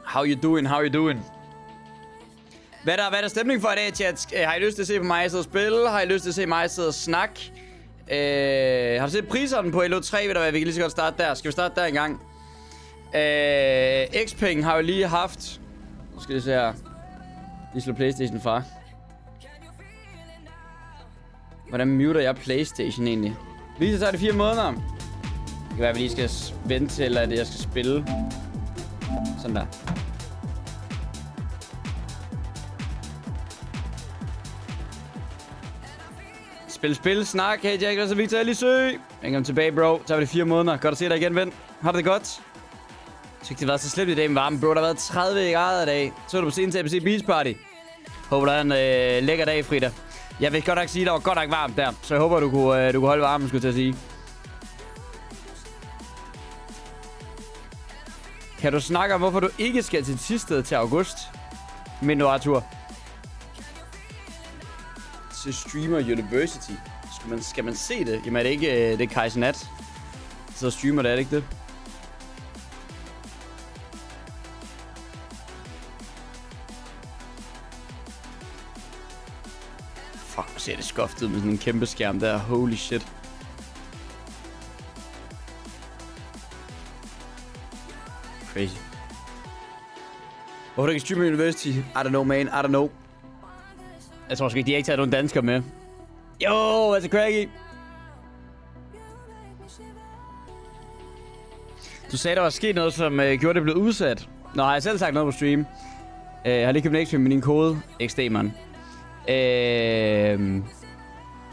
How you doing? How you doing? Hvad er der stemning for i dag, chat? Har I lyst til at se på mig sidde og spille? Har I lyst til at se mig sidde og snakke? Har du set priserne på LO3? Ved du hvad, vi kan lige så godt starte der. Skal vi starte der engang? Xpeng har jo lige haft... Nu skal vi se her. De slår PlayStation fra. Hvordan muter jeg PlayStation egentlig? Lige så tager det 4 måneder. Det kan være, at vi lige skal vente til, at jeg skal spille. Sådan der. Spil, snak. Hey Jack, hvad så Victor? Jeg er lige syg. Velkommen tilbage, bro. Så er det 4 måneder. Godt at se dig igen, ven. Har du det godt? Jeg synes, det har været så slemt i dag med varme, bro. Der har været 30 grader i dag. Så er du på scenen til ABC Beach Party. Håber, der er en lækker dag, Frida. Jeg vil godt nok sige, at der var godt nok varmt der. Så jeg håber, du kunne holde varmen, skulle jeg til at sige. Kan du snakke om, hvorfor du ikke skal til Thisted til august? Men nu, Arthur. Til Streamer University. Skal man se det? Jamen er det ikke det Kajsen Nat? Så streamer det, er det ikke det? Fuck, hvor ser det skoftet ud med sådan en kæmpe skærm der. Holy shit. Crazy. Hvorfor du ikke streamer University? I don't know, man. I don't know. Jeg tror sgu ikke, de har ikke taget nogen danskere med. Jo, altså Craggy. Du sagde, der var sket noget, som gjorde det blev udsat. Nå, har jeg selv sagt noget på stream? Jeg har lige købt en XP med din kode, XD, man.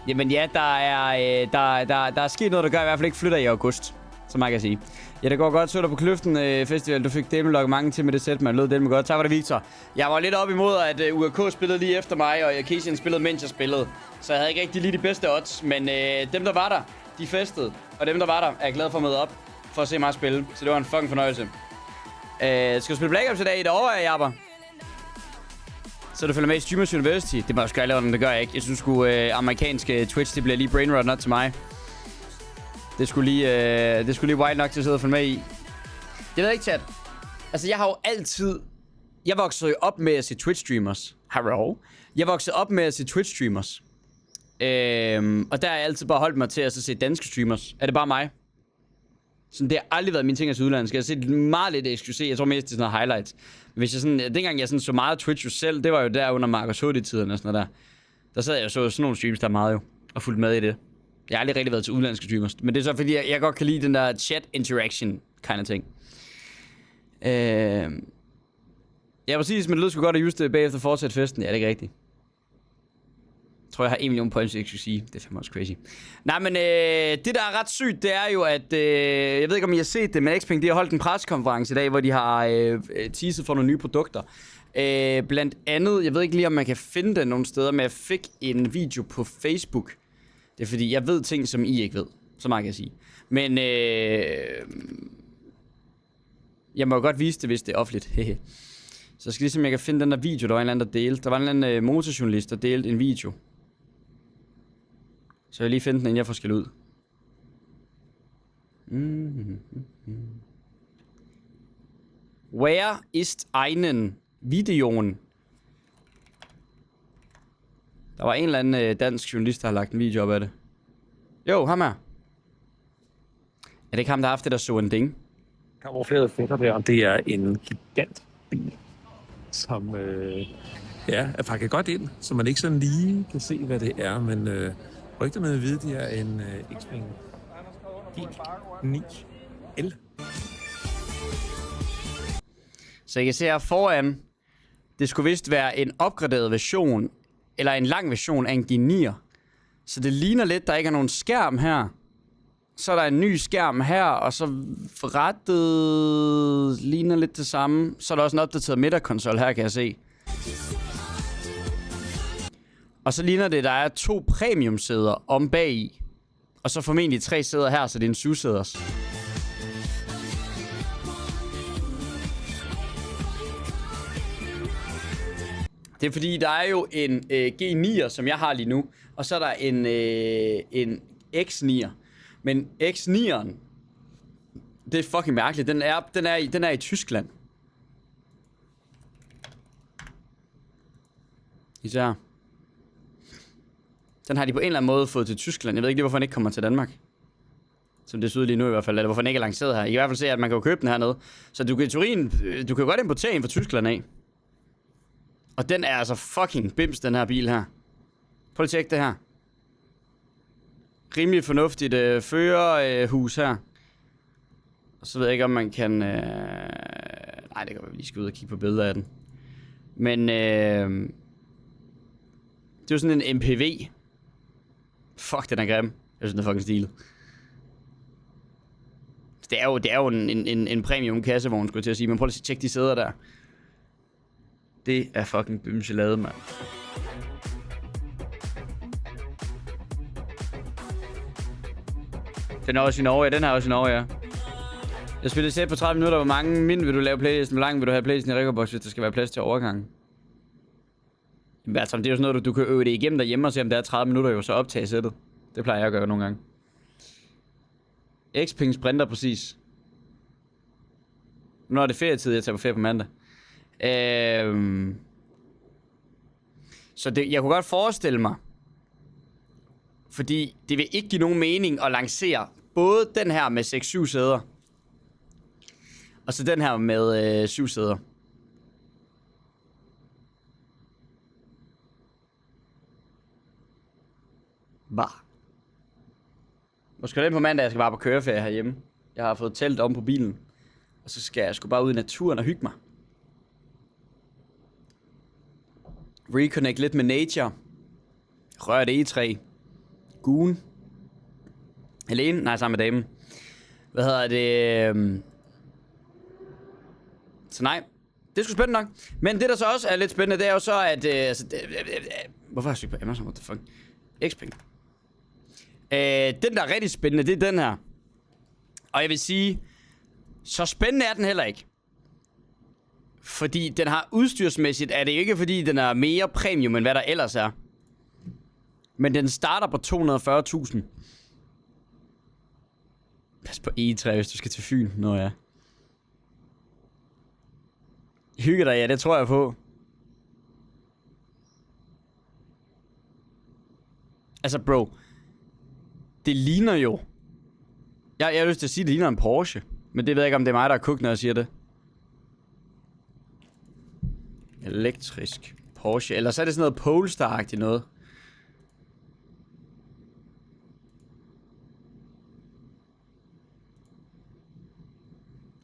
Jamen ja, der er sket noget, der gør, at jeg i hvert fald ikke flytter i august. Så meget kan jeg sige. Ja, det går godt. Så der på Kløften Festival. Du fik delmelogget mange til med det sæt, man lød det med godt. Tak for det, Victor. Jeg var lidt op imod, at URK spillede lige efter mig, og Kasian spillede, mens jeg spillede. Så jeg havde ikke rigtig lige de bedste odds. Men dem, der var der, de festede. Og dem, der var der, er glad for at møde op for at se mig spille. Så det var en fucking fornøjelse. Skal du spille Black Ops i dag? Det overvejer jeg, Jabber. Så du følger med i Streamers University? Det må jeg sgu ikke lave, det gør jeg ikke. Jeg synes sgu amerikanske Twitch, det bliver lige brainrot not til mig. Det skulle lige wild nok til at sidde og følge med i. Jeg ved ikke, chat. Altså, jeg har jo altid... Jeg voksede jo op med at se Twitch-streamers. Hello? Jeg voksede op med at se Twitch-streamers. Og der har jeg altid bare holdt mig til at se danske streamers. Er det bare mig? Sådan, det har aldrig været min ting at se udlandet. Skal jeg se meget lidt XQC? Jeg tror mest, det er sådan noget highlights. Men hvis jeg sådan... Dengang jeg sådan så meget Twitch jo selv, det var jo der under Marcus H.D.-tiden og sådan noget der. Der sad jeg og så sådan nogle streams, der meget jo. Og fulgte med i det. Jeg har aldrig rigtig været til udenlandske streamers. Men det er så fordi, jeg godt kan lide den der chat interaction kind of ting. Ja, præcis, men det lød sgu godt at just bagefter fortsætte festen. Ja, det er ikke rigtigt. Jeg tror, jeg har 1 million points, jeg skulle sige. Det er fandme også crazy. Nej, men det, der er ret sygt, det er jo, at... jeg ved ikke, om I har set det, men Xpeng, de har holdt en pressekonference i dag, hvor de har teaset for nogle nye produkter. Blandt andet, jeg ved ikke lige, om man kan finde det nogle steder, men jeg fik en video på Facebook. Det er fordi, jeg ved ting, som I ikke ved. Så meget kan jeg sige. Men jeg må godt vise det, hvis det er offentligt. Så jeg skal ligesom, jeg kan finde den der video, der var en eller anden, der delte. Der var en eller anden motorjournalist, der delte en video. Så jeg vil lige finde den, inden jeg får skæld ud. Where is einen videoen? Der var en eller anden dansk journalist, der har lagt en video op af det. Jo, ham her. Er det ikke ham, der har haft det, der så en ding? Kamuflerede fætter der, og det er en gigant bil, som er pakket godt ind, så man ikke sådan lige kan se, hvad det er. Men rygterne med at vide, det er en Xpeng G9L. Så I kan se her foran, det skulle vist være en opgraderet version, eller en lang version af en G9'er. Så det ligner lidt, der ikke er nogen skærm her. Så er der en ny skærm her, og så rettet ligner lidt det samme. Så er der også en opdateret midterkonsol her, kan jeg se. Og så ligner det, der er 2 premium-sæder om bag i. Og så formentlig 3 sæder her, så det er en 7-sæders. Det er fordi, der er jo en G9'er, som jeg har lige nu. Og så er der en X9'er. Men X9'eren, det er fucking mærkeligt. Den er i Tyskland. Især. Den har de på en eller anden måde fået til Tyskland. Jeg ved ikke lige, hvorfor den ikke kommer til Danmark. Som det ser ud lige nu i hvert fald. Eller hvorfor den ikke er lanceret her. I kan i hvert fald se, at man kan jo købe den hernede. Så du kan i teorien, du kan godt importere en fra Tyskland af. Og den er altså fucking bims, den her bil her. Prøv lige at tjekke det her. Rimelig fornuftigt førerhus her. Og så ved jeg ikke, om man kan... Nej, det kan vi lige skal ud og kigge på billeder af den. Men det er jo sådan en MPV. Fuck, den er grim. Jeg synes, den er fucking stilet. Det er jo en premium kassevogn, skulle jeg til at sige. Men prøv lige at tjekke de sæder der. Det er fucking bymselade, mand. Den er også i Norge, ja. Den er også i Norge, ja. Jeg spiller sæt på 30 minutter. Hvor mange min vil du lave playlisten? Hvor lang vil du have playlisten i Rekordbox, hvis der skal være plads til overgangen? Jamen, altså, det er jo sådan noget, du kan øve det igennem derhjemme og se, om det er 30 minutter, jo, så optage sættet. Det plejer jeg at gøre nogle gange. Xpeng sprinter præcis. Nu er det ferietid, jeg tager på ferie på mandag. Så det, jeg kunne godt forestille mig, fordi det vil ikke give nogen mening at lancere både den her med 6-7 sæder, og så den her med 7 sæder. Bah. Nu skal jeg ind på mandag, jeg skal bare på køreferie herhjemme. Jeg har fået telt om på bilen. Og så skal jeg sgu bare ud i naturen og hygge mig. Reconnect lidt med nature. Rør det egetræ. Goon. Alene? Nej, sammen med damen. Hvad hedder det? Så nej. Det er sgu spændende nok. Men det der så også er lidt spændende, det er jo så, at... hvorfor har jeg søgt på Amazon? What the fuck? Xpeng. Den der er rigtig spændende, det er den her. Og jeg vil sige, så spændende er den heller ikke. Fordi den har udstyrsmæssigt, er det ikke fordi den er mere premium, end hvad der ellers er. Men den starter på 240.000. Pas på E3, hvis du skal til Fyn. Nå ja. Hygge dig, ja, det tror jeg på. Altså bro, det ligner jo... Jeg har lyst til at sige, at det ligner en Porsche. Men det ved jeg ikke, om det er mig, der er cook, når jeg siger det. Elektrisk Porsche. Eller så er det sådan noget Polestar-agtigt noget.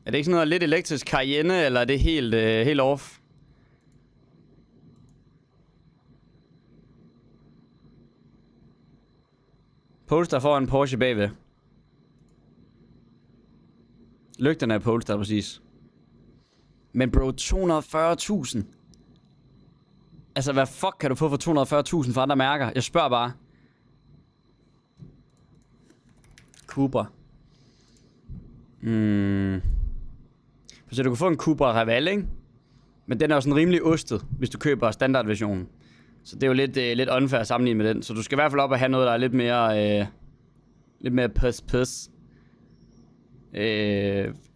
Er det ikke sådan noget lidt elektrisk Cayenne, eller er det helt off? Polestar foran Porsche bagved. Lygterne er Polestar præcis. Men bro, 240.000. Altså, hvad fuck kan du få for 240.000 for andre mærker? Jeg spørger bare. Cupra. Så du kan få en Cupra Raval, ikke? Men den er jo sådan rimelig ostet, hvis du køber standardversionen. Så det er jo lidt unfair at sammenligne med den. Så du skal i hvert fald op og have noget, der er lidt mere pøs.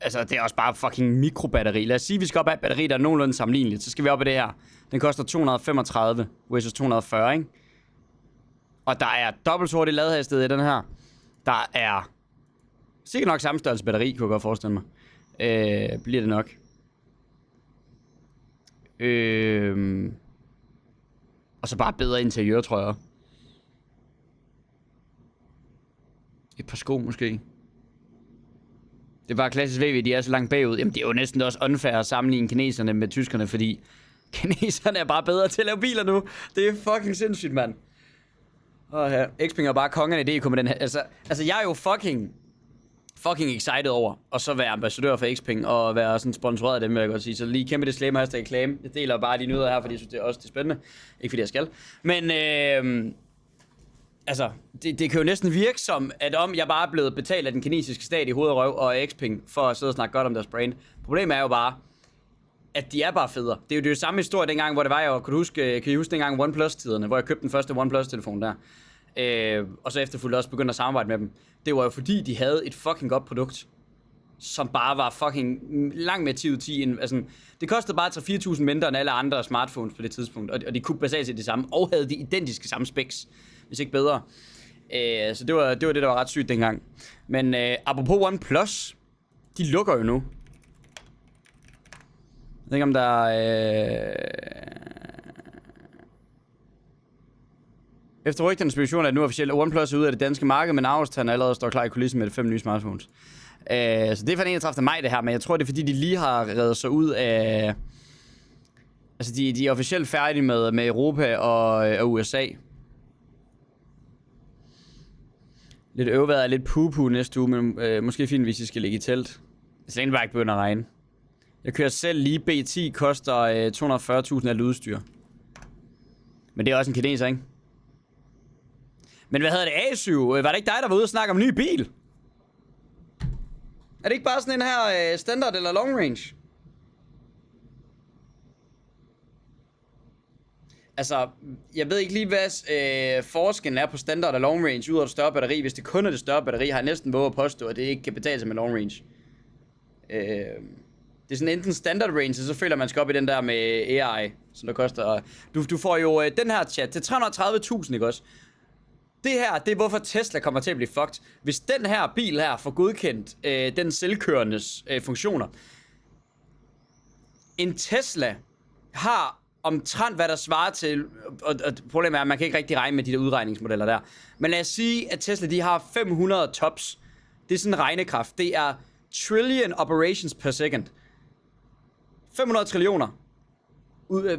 Altså, det er også bare fucking mikrobatteri. Lad os sige, at vi skal op have et batteri, der er nogenlunde sammenligneligt. Så skal vi op i det her. Den koster 235 versus 240, ikke? Og der er dobbelt så hurtig ladehastighed i den her. Der er sikkert nok samme størrelse batteri, kunne jeg godt forestille mig. Bliver det nok. Og så bare bedre interiør, tror jeg. Et par sko måske. Det er bare klassisk VW, de er så langt bagud. Jamen det er jo næsten også unfair at sammenligne kineserne med tyskerne, fordi kineserne er bare bedre til at lave biler nu. Det er fucking sindssygt, mand. Åh ja, Xpeng er bare kongerne i det, kommer den her. Altså jeg er jo fucking excited over at så være ambassadør for Xpeng og være sådan sponsoreret af dem, vil jeg godt sige. Så lige kæmpe disclaimer, hashtag claim. Jeg deler bare de nyheder her, fordi jeg synes, det er også det spændende. Ikke fordi jeg skal. Men altså, det kan jo næsten virke som, at om jeg bare er blevet betalt af den kinesiske stat i hoved og røv og Xpeng for at sidde og snakke godt om deres brand. Problemet er jo bare, at de er bare federe. Det er jo det samme historie dengang, hvor det var jo, kan I huske dengang OnePlus-tiderne, hvor jeg købte den første OnePlus-telefon der. Og så efterfølgende også begyndte at samarbejde med dem. Det var jo fordi, de havde et fucking godt produkt. som bare var fucking langt mere 10 ud af 10. Altså, det kostede bare 3-4.000 mindre end alle andre smartphones på det tidspunkt, og de kunne basalt set det samme, og havde de identiske samme specs, hvis ikke bedre. Så det var det, der var ret sygt dengang. Men apropos OnePlus, de lukker jo nu. Jeg ved ikke, om der Efter rygternes spekulation er det nu officielt, at OnePlus er ude af det danske marked, men Aarhus allerede står klar i kulissen med 5 nye smartphones. Så det er fra den 31. maj det her, men jeg tror det er fordi, de lige har reddet sig ud af... Altså de er officielt færdige med Europa og USA. Lidt øvevejr og lidt pupu næste uge, men måske fint, hvis I skal ligge i telt. Så længe det bare ikke begynder at regne. Jeg kører selv lige B10, koster 240.000 af udstyr. Men det er også en kineser, ikke? Men hvad hedder det? A7? Var det ikke dig, der var ude og snakke om en ny bil? Er det ikke bare sådan en her standard eller long range? Altså, jeg ved ikke lige, hvad forskellen er på standard og long range ud af det større batteri. Hvis det kun er det større batteri, har jeg næsten våget at påstå, at det ikke kan betale sig med long range. Det er sådan enten standard range, så føler man skal op i den der med AI, som der koster... Du får jo den her chat til 330.000, ikke også? Det her, det er hvorfor Tesla kommer til at blive fucked. Hvis den her bil her får godkendt den selvkørendes funktioner. En Tesla har omtrent hvad der svarer til, og problemet er, at man kan ikke rigtig regne med de der udregningsmodeller der. Men lad os sige, at Tesla de har 500 tops. Det er sådan en regnekraft. Det er trillion operations per second. 500 trillioner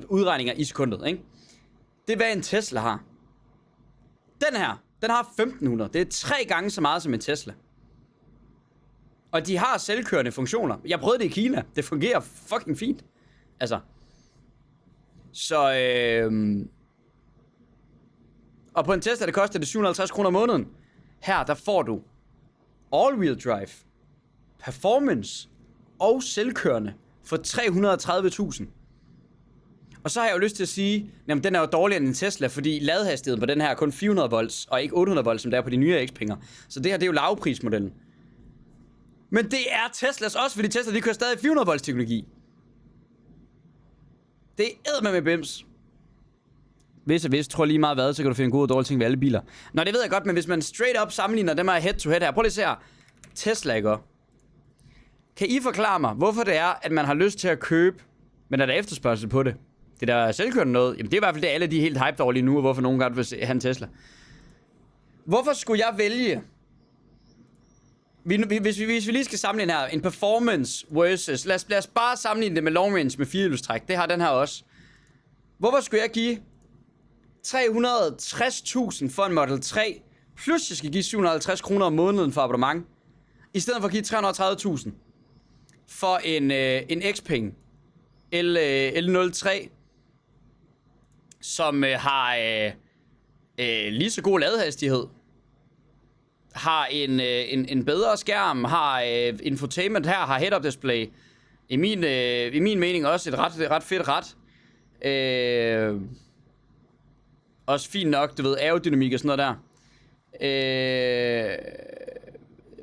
udregninger i sekundet, ikke? Det er hvad en Tesla har. Den her, den har 1500. Det er 3 gange så meget som en Tesla. Og de har selvkørende funktioner. Jeg prøvede det i Kina. Det fungerer fucking fint. Altså. Så og på en Tesla, det koster det 750 kroner om måneden. Her, der får du all-wheel drive, performance og selvkørende for 330.000. Og så har jeg jo lyst til at sige, jamen den er jo dårligere end en Tesla, fordi ladehastigheden på den her er kun 400 volts, og ikke 800 volts, som der er på de nye Xpenger. Så det her, det er jo lavprismodellen. Men det er Teslas også, fordi Tesla, de kører stadig 400 volts teknologi. Det er eddermame med bims. Hvis tror lige meget hvad, så kan du finde gode og dårlige ting ved alle biler. Nå, det ved jeg godt, men hvis man straight up sammenligner dem her head to head her. Prøv lige at se her. Tesla, ikke? Kan I forklare mig, hvorfor det er, at man har lyst til at købe, men er der efterspørgsel på det? Det der selvkørende noget, jamen det er i hvert fald det, alle de er helt hyped over lige nu, og hvorfor nogen godt vil have en Tesla. Hvorfor skulle jeg vælge, hvis vi lige skal sammenligne her, en performance versus, lad os bare sammenligne det med long range med 4-hjulstræk, det har den her også. Hvorfor skulle jeg give 360.000 for en Model 3, plus jeg skal give 750 kroner om måneden for abonnement, i stedet for at give 330.000 for en Xpeng L03, som har lige så god ladehastighed, har en bedre skærm, har infotainment her, har head-up display. I min mening også et ret fedt rat. Også fint nok, du ved, aerodynamik og sådan noget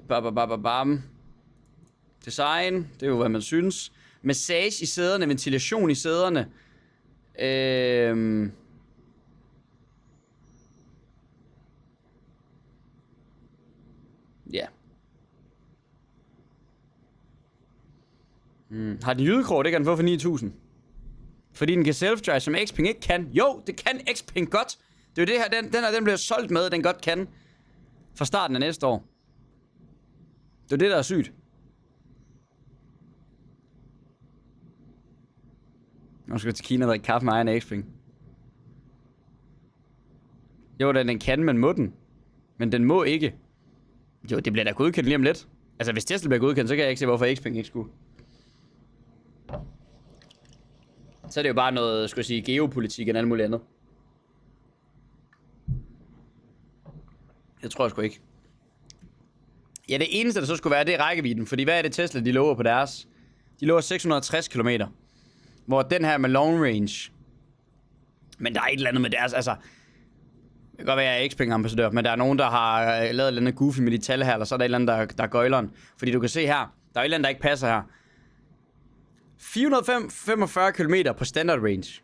der. Bam. Design, det er jo hvad man synes. Massage i sæderne, ventilation i sæderne. Ja. Har den jydekrog, det kan den få for 9.000. Fordi den kan self-drive, som Xpeng ikke kan. Jo, det kan Xpeng godt. Det er jo det her, den bliver solgt med, den godt kan. Fra starten af næste år. Det er det, der er sygt. Nu skal jeg til Kina og drikke kaffe med egen Xpeng. Jo, den kan, men må den. Men den må ikke. Jo, det bliver da godkendt lige om lidt. Altså, hvis Tesla bliver godkendt, så kan jeg ikke se, hvorfor Xpeng ikke skulle. Så er det jo bare noget, skulle jeg sige, geopolitik og alt muligt andet. Jeg tror sgu ikke. Ja, det eneste, der så skulle være, det er rækkevidden. Fordi hvad er det Tesla, de lover på deres? De lover 660 km. Hvor den her med long range. Men der er et eller andet med deres, altså. Det kan godt være, at jeg er Xpeng-ambassadør, men der er nogen, der har lavet et eller andet goofy med de tal her, eller så er der et eller andet, der er gøjleren. Fordi du kan se her, Der er et eller andet, der ikke passer her. 445 km på standard range.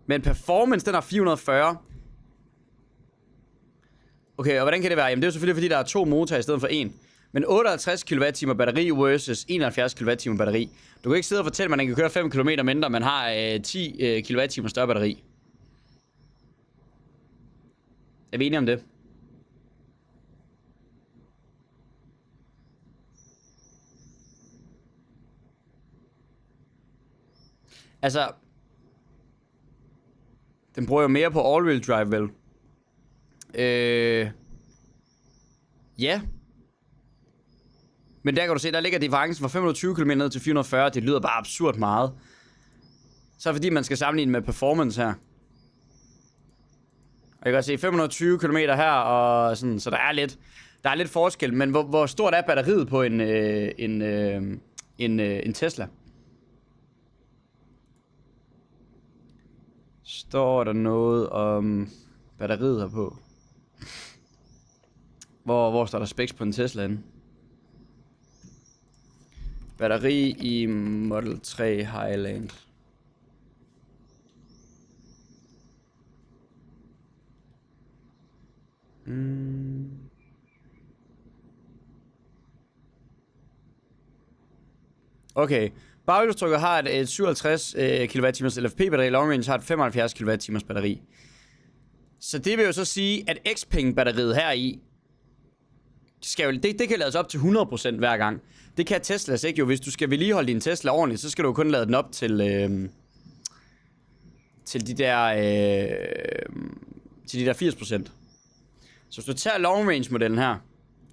Men performance, den er 440. Okay, og hvordan kan det være? Jamen det er jo selvfølgelig, fordi der er 2 motorer i stedet for 1. Men 58 kWh batteri versus 71 kWh batteri. Du kan ikke sidde og fortælle mig, at den kan køre 5 km mindre, men har 10 kWh større batteri. Er vi enige om det? Altså, den bruger jo mere på all-wheel drive, vel? Ja. Men der kan du se, der ligger differencen fra 520 km ned til 440. Det lyder bare absurd meget. Så fordi man skal sammenligne med performance her. Og jeg kan se 520 km her, og sådan, så der er lidt forskel. Men hvor stort er batteriet på en Tesla? Står der noget om batteriet her på? Hvor står der specs på en Tesla henne? Batteri i Model 3 Highland. Okay. Baghjulstrukket har et 57 kWh LFP-batteri, long range har et 75 kWh batteri. Så det vil jo så sige, at Xpeng-batteriet her i det kan lades op til 100% hver gang. Det kan Teslas ikke jo. Hvis du skal vedligeholde din Tesla ordentligt, så skal du kun lade den op til de der 80%. Så hvis du tager long range modellen her,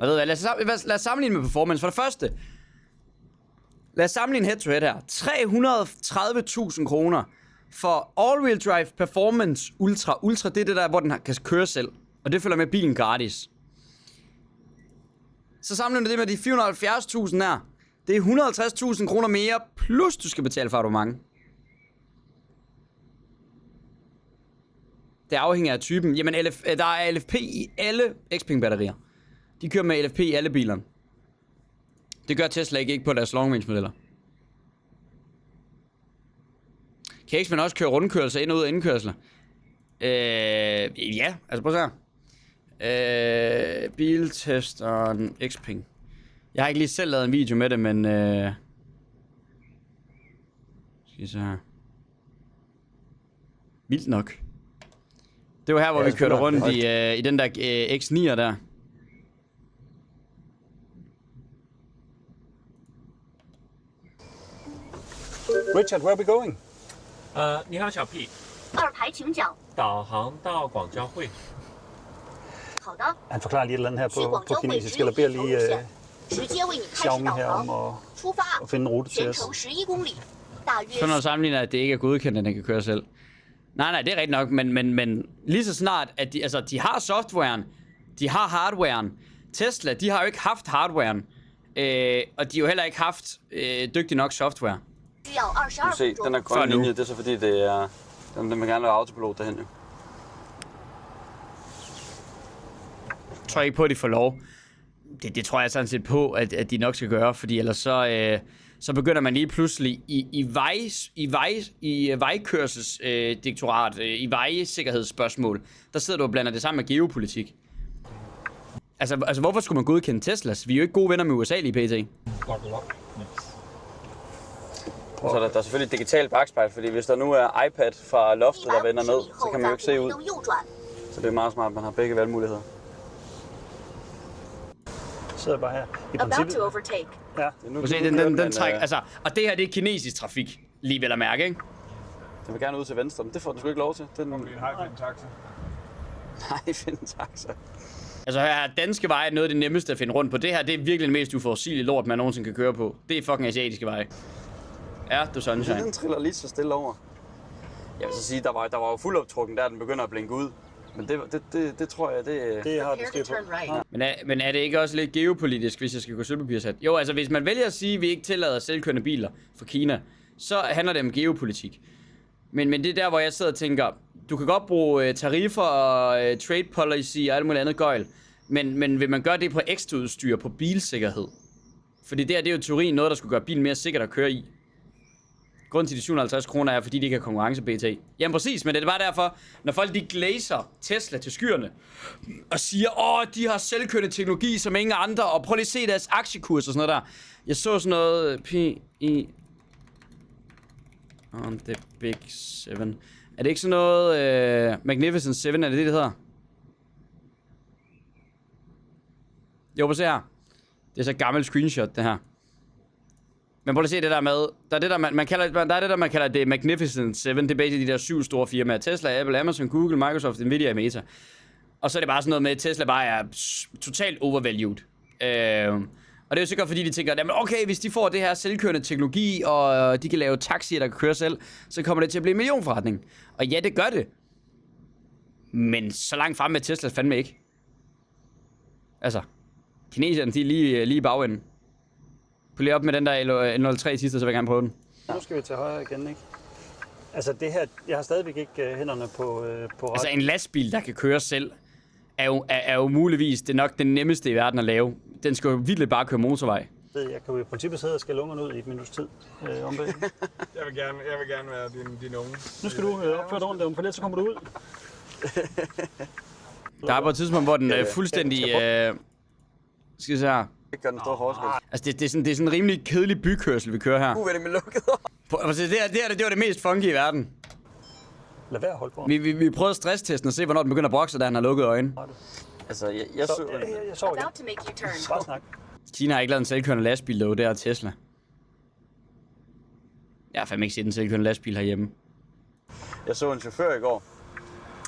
lad os sammenligne med performance. For det første, lad os sammenligne head to head her. 330.000 kroner for all-wheel drive performance ultra. Ultra, det er det der, hvor den kan køre selv. Og det følger med bilen gratis. Så sammenligner det med de 470.000 her. Det er 150.000 kroner mere, plus du skal betale for abonnement. Det afhænger af typen. Jamen, der er LFP i alle Xpeng-batterier. De kører med LFP i alle bilerne. Det gør Tesla ikke på deres long range modeller. Kan Xpeng også køre rundkørsler ind og ud af indkørsler? Ja, altså prøv at se her. Biltesteren Xpeng. Jeg har ikke lige selv lavet en video med det, men skal vi se her. Vildt nok. Det var her, hvor vi kørte rundt i den der X9'er der. Richard, where are we going? 你好，小 P。二排请讲。导航到广交会。好的， Han forklarer lige et eller andet her 去广 på 交会 kinesisk, 只有 eller 一 beder 条路 lige 线，直接为你开始 Xiaomi 导 her 航 om。出发 at finde en rute til 全 os. 程11公里，大约 Så når du sammenligner, at det ikke er godkendt, at den kan køre selv. Nej, det er rigtigt nok, men lige så snart, at de har softwaren, de har hardwaren. Tesla, de har jo ikke haft hardwaren, og de har jo heller ikke haft dygtig nok software. 需要22 Se, 分 den 钟 er。grønne nu. linje, det er så fordi, det er... Den vil gerne lave autopilot derhen, jo. Jeg tror ikke på, at de får lov. Det tror jeg sådan set på, at de nok skal gøre, fordi ellers så begynder man lige pludselig i vejkørselsdirektorat, i vejsikkerhedsspørgsmål, der sidder du og blander det sammen med geopolitik. Altså hvorfor skulle man godkende Teslas? Vi er jo ikke gode venner med USA lige pt. Så der er selvfølgelig digital bagspejl, fordi hvis der nu er iPad fra loftet, 150 der vender 米 ned, 以 så 后 kan man jo 在 ikke se 红 ud. 灯右转。 Så det er meget smart, at man har begge valgmuligheder. Sidder bare her. I About princippet, to overtake. ja. Nu, Du se, den trækker, altså, og det her, det er kinesisk trafik, lige vel at mærke, ikke? Den vil gerne ud til venstre, men det får den sgu ikke lov til. Den... Okay, hej, find en taxa. Nej, find en taxa. Altså her, danske veje er noget af det nemmeste at finde rundt på. Det her, det er virkelig den mest uforudsigelige lort, man nogensinde kan køre på. Det er fucking asiatiske veje. Ja, du sunshine. Den triller lige så stille over. Jeg vil så sige, der var jo fuld optrukken, der den begynder at blinke ud. Men det tror jeg, Det har du Prepare styr to på. turn right. Men er det ikke også lidt geopolitisk, hvis jeg skal gå sølvpapirsat? Jo, altså hvis man vælger at sige, at vi ikke tillader selvkørende biler fra Kina, så handler det om geopolitik. Men det er der, hvor jeg sidder og tænker, du kan godt bruge tariffer og trade policy og alt muligt andet gøjl, men vil man gøre det på ekstra udstyr, på bilsikkerhed? Fordi det her, det er jo i teorien noget, der skulle gøre bilen mere sikkert at køre i. Grunden til de 750 kroner er, fordi de ikke har konkurrence BT. Jamen præcis, men det er bare derfor, når folk de glaser Tesla til skyerne, og siger, de har selvkørende teknologi som ingen andre, og prøv lige at se deres aktiekurs og sådan noget der. Jeg så sådan noget P.I. on the Big 7. Er det ikke sådan noget Magnificent 7, er det det hedder? Jo, prøv at se her. Det er så et gammelt screenshot, det her. Men prøv at se det der med, der er det der, man kalder det Magnificent 7, det er basically de der 7 store firmaer. Tesla, Apple, Amazon, Google, Microsoft, Nvidia og Meta. Og så er det bare sådan noget med, at Tesla bare er totalt overvalued. Og det er jo sikkert fordi, de tænker, jamen okay, hvis de får det her selvkørende teknologi, og de kan lave taxier, der kan køre selv, så kommer det til at blive en millionforretning. Og ja, det gør det. Men så langt fremme med Tesla fandme ikke. Altså, kineserne, de er lige i bagenden. Prøv lige op med den der N03 sidste, så vil jeg gerne prøve den. Nu skal vi til højre igen, ikke? Altså det her, jeg har stadigvæk ikke hænderne på Altså en lastbil, der kan køre selv, er jo muligvis det nok den nemmeste i verden at lave. Den skal jo virkelig bare køre motorvej. Jeg kan jo i princippet sidde og skælde ungerne ud i et minuts tid om det. Jeg vil gerne være din unge. Nu skal du opføre dig ordentligt, for ellers så kommer du ud. Der er på et tidspunkt, hvor den fuldstændig... skal vi se her. Det gør den store forskel. Altså det er sådan en rimelig kedelig bykørsel, vi kører her. Uvenlig med lukket. Det var det mest funky i verden. Lad være at holde på. Vi prøvede stresstesten og se, hvornår den begynder at brokse, da han har lukket øjnene. Altså, jeg så About to make U-turn. Bare snak. Kina har ikke lavet en selvkørende lastbil, derude, det er Tesla. Jeg har fandme ikke set en selvkørende lastbil herhjemme. Jeg så en chauffør i går,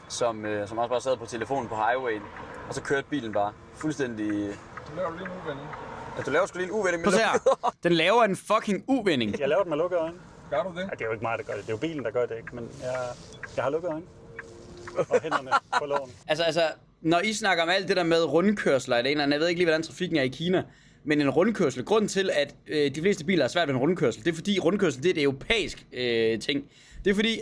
som også bare sad på telefonen på highwayen, og så kørte bilen bare fuldstændig... Du laver lige en uvending. Ja, du laver sgu lige en uvending Prøv med at se her. Den laver en fucking uvending. Jeg laver den med lukkede øjne. Gør du det? Ja, det er jo ikke mig, der gør det. Det er jo bilen, der gør det, ikke? Men jeg har lukket øjne. Og hænderne på låren. Altså, når I snakker om alt det der med rundkørsler eller en eller anden, jeg ved ikke lige, hvordan trafikken er i Kina, men en rundkørsel, grunden til, at de fleste biler er svært ved en rundkørsel, det er fordi rundkørsel, det er et europæisk ting. Det er fordi,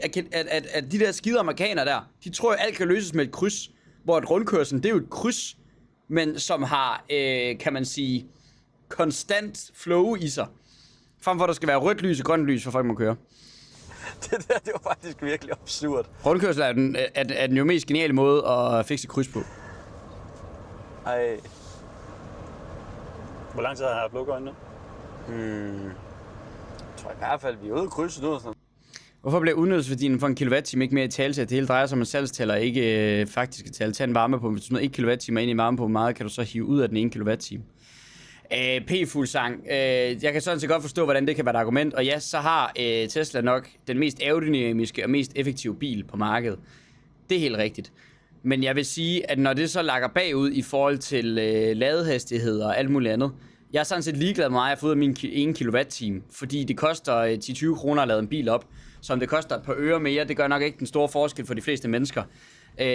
at de der skide amerikanere der, de tror jo, alt kan løses med et kryds, hvor et rundkørsel, det er jo et kryds, men som har, kan man sige, konstant flow i sig. Frem for, at der skal være rødt lys og grønt lys, for folk må køre. Det var faktisk virkelig absurd. Rundkørsel er den jo mest geniale måde at fikse kryds på. Ej. Hvor lang tid har jeg haft lukket øjnene? Jeg tror i hvert fald, vi er ude i krydset nu. Hvorfor bliver udnyttelsesværdien for en kilowatt-time ikke mere i talsæt? Det hele drejer sig om en salgstæller, ikke faktiske tal. Tag en varmepumpe. Hvis du når 1 kWh ind i varmepumpe, hvor meget kan du så hive ud af den 1 kWh? P-fuldsang. Jeg kan sådan set godt forstå, hvordan det kan være et argument. Og ja, så har Tesla nok den mest aerodynamiske og mest effektive bil på markedet. Det er helt rigtigt. Men jeg vil sige, at når det så lakker bagud i forhold til ladehastighed og alt muligt andet, jeg er sådan set ligeglad med mig at få ud af min 1 kWh, fordi det koster 10-20 kroner at lade en bil op. Så om det koster et par øre mere, det gør nok ikke den store forskel for de fleste mennesker.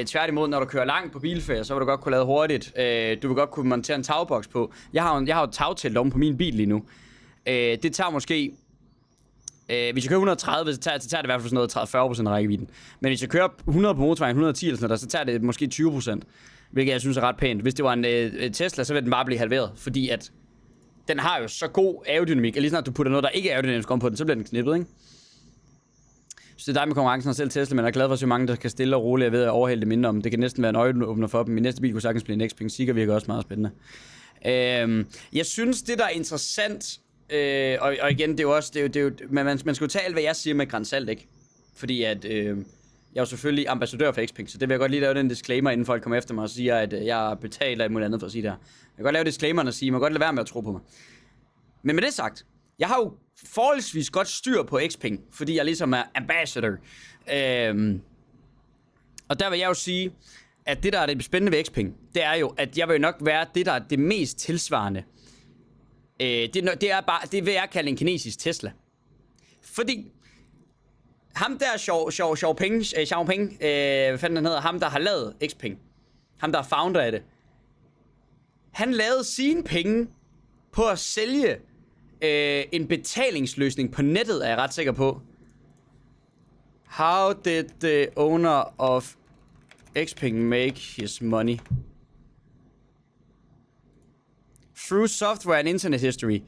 Tværtimod, når du kører langt på bilferie, så vil du godt kunne lade hurtigt. Du vil godt kunne montere en tagboks på. Jeg har jo et tagtelt oven på min bil lige nu. Det tager måske... hvis jeg kører 130, så tager det i hvert fald sådan noget 30-40% af rækkevidden. Men hvis jeg kører 100 på motorvejen, 110 eller sådan noget, så tager det måske 20%. Hvilket jeg synes er ret pænt. Hvis det var en Tesla, så vil den bare blive halveret. Fordi at den har jo så god aerodynamik. Og lige snart du putter noget, der ikke er aerodynamisk om på den, så bliver den knippet, ikke? Så det er dig med konkurrencen og selv Tesla, men jeg er glad for, at så mange, der kan stille og roligt ved at overhælde det mindre om. Det kan næsten være en øjenåbner for dem. Min næste bil kunne sagtens blive en Xpeng. Sikker virker også meget spændende. Jeg synes, det der er interessant, og igen, det er jo også, man skal jo tage alt, hvad jeg siger med grænsalt, ikke? Fordi at, jeg er jo selvfølgelig ambassadør for Xpeng, så det vil jeg godt lige lave den disclaimer, inden folk kommer efter mig og siger, at jeg betaler et muligt andet for at sige det her. Jeg kan godt lave disclaimeren og sige, man kan godt lade være med at tro på mig. Men med det sagt, jeg har jo forholdsvis godt styr på Xpeng, fordi jeg ligesom er ambassador. Og der vil jeg jo sige, at det der er det spændende ved Xpeng, det er jo, at jeg vil jo nok være det der er det mest tilsvarende. Det vil jeg kalde en kinesisk Tesla. Fordi ham der Xiaoping, hvad fanden han hedder, ham der har lavet Xpeng, ham der er founder af det, han lavede sine penge på at sælge en betalingsløsning på nettet, er jeg ret sikker på. How did the owner of Xpeng make his money? Through software and internet history.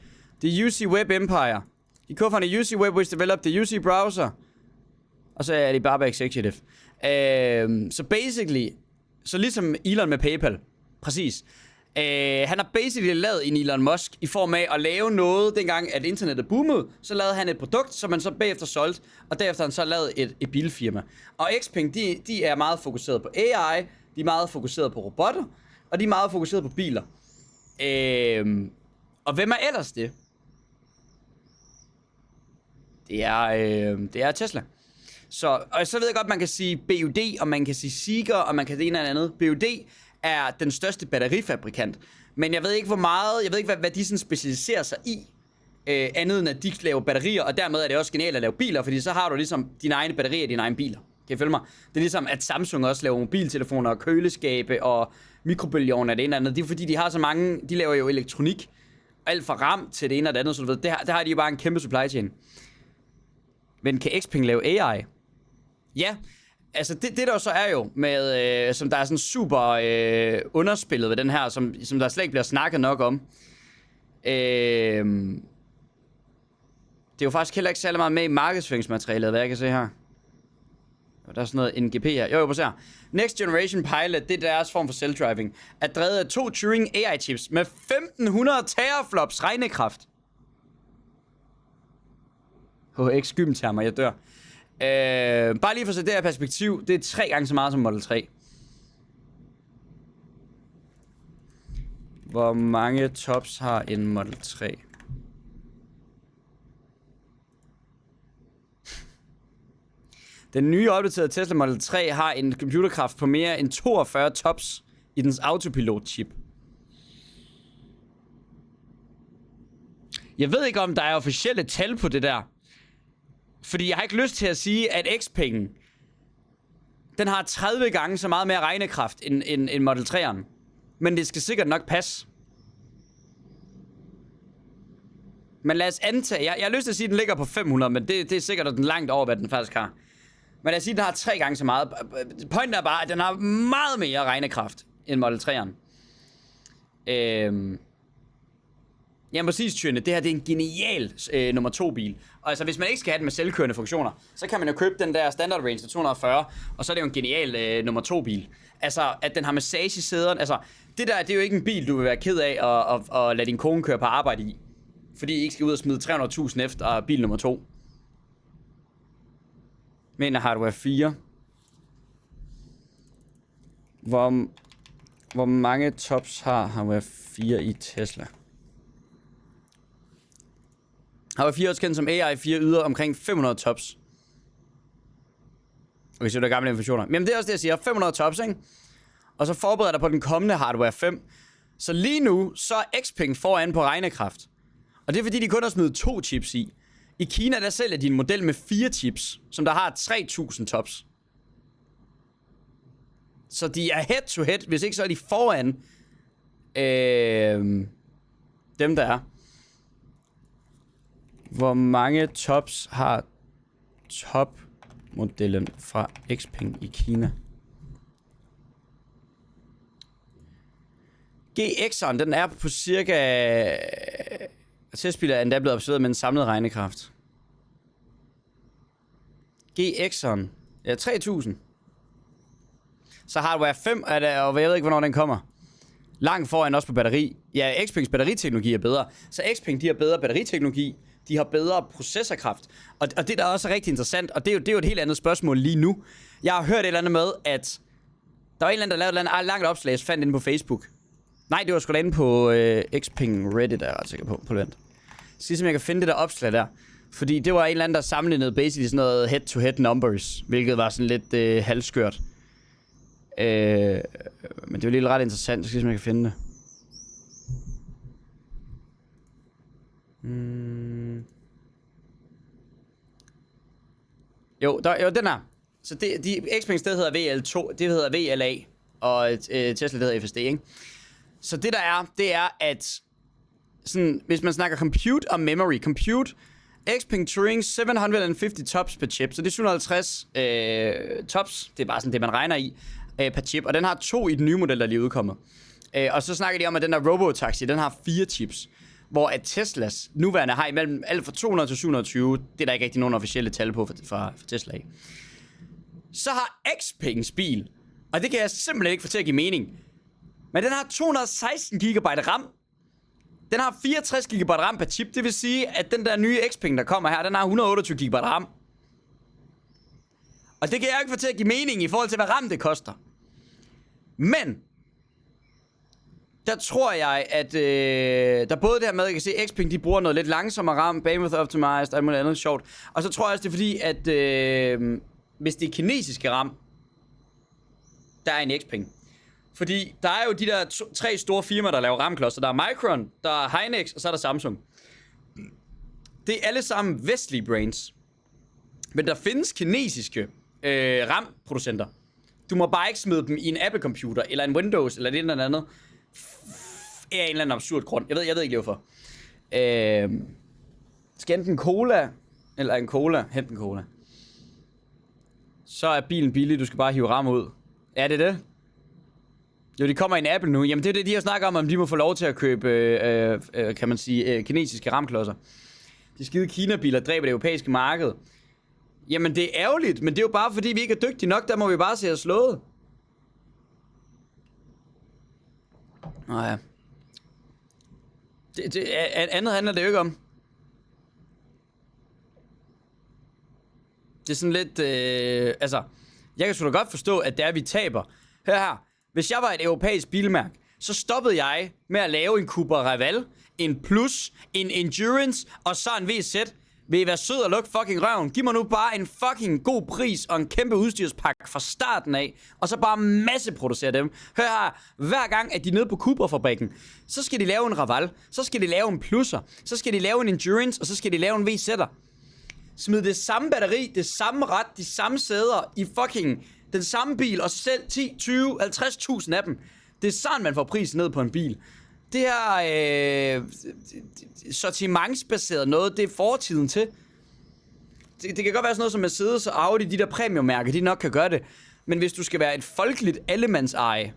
The UC Web Empire. De co-founded UC Web, which developed the UC browser. Og så er Alibaba Executive. Så basically, så ligesom Elon med PayPal. Præcis. Han har basically lavet en Elon Musk i form af at lave noget, dengang at internettet boomede, så lavede han et produkt, som man så bagefter solgte, og derefter han så lavet et bilfirma. Og Xpeng, de er meget fokuseret på AI, de er meget fokuseret på robotter, og de er meget fokuseret på biler. Og hvem er ellers det? Det er Tesla. Og så ved jeg godt, man kan sige BUD, og man kan sige Seeger, og man kan det ene eller andet. BUD er den største batterifabrikant. Men jeg ved ikke, hvad de sådan specialiserer sig i. Andet end at de laver batterier, og dermed er det også genialt at lave biler, fordi så har du ligesom dine egne batterier i dine egne biler. Kan I følge mig? Det er ligesom, at Samsung også laver mobiltelefoner og køleskabe og mikrobølgeovne af det ene eller andet. Det er fordi, de har så mange, de laver jo elektronik. Alt fra RAM til det ene og det andet, så du ved, der har de jo bare en kæmpe supply chain. Men kan Xpeng lave AI? Ja, altså det der så er jo med, som der er sådan super underspillet ved den her, som der slet ikke bliver snakket nok om. Det er jo faktisk heller ikke særlig meget med i markedsføringsmaterialet, hvad jeg kan se her. Der er sådan noget NGP her. Jo, prøv at se her. Next Generation Pilot, det er deres form for self-driving, er drevet af 2 Turing AI-chips med 1500 teraflops regnekraft. HX gymtermer, jeg dør. Bare lige for at sætte det her perspektiv, det er 3 gange så meget som Model 3. Hvor mange tops har en Model 3? Den nye opdaterede Tesla Model 3 har en computerkraft på mere end 42 tops i dens autopilot-chip. Jeg ved ikke, om der er officielle tal på det der. Fordi jeg har ikke lyst til at sige, at Xpeng, den har 30 gange så meget mere regnekraft end Model 3'eren. Men det skal sikkert nok passe. Men lad os antage, jeg har lyst til at sige, at den ligger på 500, men det er sikkert den langt over, hvad den faktisk har. Men lad os sige, at den har 3 gange så meget. Pointen er bare, at den har meget mere regnekraft end Model 3'eren. Ja, præcis, Tjønne. Det her, det er en genial nummer 2 bil. Og altså, hvis man ikke skal have den med selvkørende funktioner, så kan man jo købe den der standard range til 240, og så er det jo en genial nummer 2 bil. Altså, at den har massage i sæderne. Altså, det der, det er jo ikke en bil, du vil være ked af at lade din kone køre på arbejde i. Fordi I ikke skal ud og smide 300.000 efter bil nummer 2. Men hardware 4. Hvor mange tops har hardware 4 i Tesla? Hardware 4 er også kendt som AI 4 yder omkring 500 tops. Okay, så det er gamle informationer. Men det er også det, jeg siger. 500 tops, ikke? Og så forbereder der på den kommende hardware 5. Så lige nu, så er Xpeng foran på regnekraft. Og det er fordi, de kun har smidt 2 chips i. I Kina, der sælger de en model med 4 chips, som der har 3000 tops. Så de er head to head, hvis ikke så er de foran dem, der er. Hvor mange tops har topmodellen fra Xpeng i Kina? GX'eren, den er på cirka... Testbiler er endda blevet observeret med en samlet regnekraft. GX'eren. Ja, 3000. Så hardware 5 er der, og jeg ved ikke, hvornår den kommer. Langt foran også på batteri. Ja, Xpengs batteriteknologi er bedre. Så Xpeng, de har bedre batteriteknologi. De har bedre processorkraft. Og det der også er rigtig interessant, og det er jo et helt andet spørgsmål lige nu. Jeg har hørt et eller andet med, at der var en eller anden, der lavede et eller andet langt opslag, jeg fandt inde på Facebook. Nej, det var sgu da inde på Xpeng Reddit, er jeg ret sikker på Levent. Så jeg kan finde det der opslag der. Fordi det var en eller anden, der sammenlignede basically sådan noget head-to-head numbers, hvilket var sådan lidt halvskørt. Men det var lige ret interessant, så skal jeg kan finde det. Jo, den her. Så Xpeng sted hedder VL2, det hedder VLA, og Tesla det hedder FSD, ikke? Så det der er, det er at sådan, hvis man snakker compute og memory, Xpeng Turing 750 tops per chip, så det er 750 tops, det er bare sådan det man regner i per chip, og den har 2 i den nye model, der lige er udkommet. Og så snakker de om, at den der Robotaxi, den har 4 chips, hvor at Teslas nuværende har imellem alt fra 200 til 720, det er der ikke rigtig nogen officielle tal på for Tesla. Så har Xpengs bil, og det kan jeg simpelthen ikke få til at give mening, men den har 216 GB RAM. Den har 64 GB RAM per chip, det vil sige, at den der nye Xpeng, der kommer her, den har 128 GB RAM. Og det kan jeg ikke få til at give mening i forhold til, hvad RAM det koster. Men der tror jeg, at der både det her med, at jeg kan se, at Xpeng, de bruger noget lidt langsommere RAM, bandwidth optimized og alt muligt andet sjovt. Og så tror jeg også, det er fordi, at hvis det er kinesiske RAM, der er en Xpeng. Fordi der er jo de der tre store firmaer, der laver RAM-klodser. Der er Micron, der er Hynix, og så er der Samsung. Det er alle sammen vestlige brands. Men der findes kinesiske RAM-producenter. Du må bare ikke smide dem i en Apple-computer, eller en Windows, eller det eller andet. Af en eller anden absurd grund. Jeg ved ikke lige hvorfor. Skal enten cola, eller en cola, hent en cola. Så er bilen billig, du skal bare hive RAM ud. Er det det? Jo, de kommer i en Apple nu. Jamen det er det, de har snakket om de må få lov til at købe, kan man sige, kinesiske RAM-klodser. De skide Kina-biler dræber det europæiske marked. Jamen det er ærgerligt, men det er jo bare fordi vi ikke er dygtige nok, der må vi bare se os slået. Nå ja. Andet handler det jo ikke om. Det er sådan lidt, altså, jeg kan sgu da godt forstå, at det er, vi taber. Hør her. Hvis jeg var et europæisk bilmærke, så stoppede jeg med at lave en Cupra Raval, en Plus, en Endurance og så en VZ. Vil I være sød og lukke fucking røven? Giv mig nu bare en fucking god pris og en kæmpe udstyrspakke fra starten af, og så bare masseproducere dem. Hør her, hver gang at de er nede på Cupra-fabrikken, så skal de lave en Raval, så skal de lave en Plusser, så skal de lave en Endurance, og så skal de lave en VZ'er. Smid det samme batteri, det samme ret, de samme sæder i fucking den samme bil, og selv 10, 20, 50.000 af dem. Det er sådan, man får prisen ned på en bil. Det her sortimentsbaseret noget, det er fortiden til. Det kan godt være sådan noget som Mercedes og Audi, de der premiummærker, de nok kan gøre det. Men hvis du skal være et folkeligt allemandseje,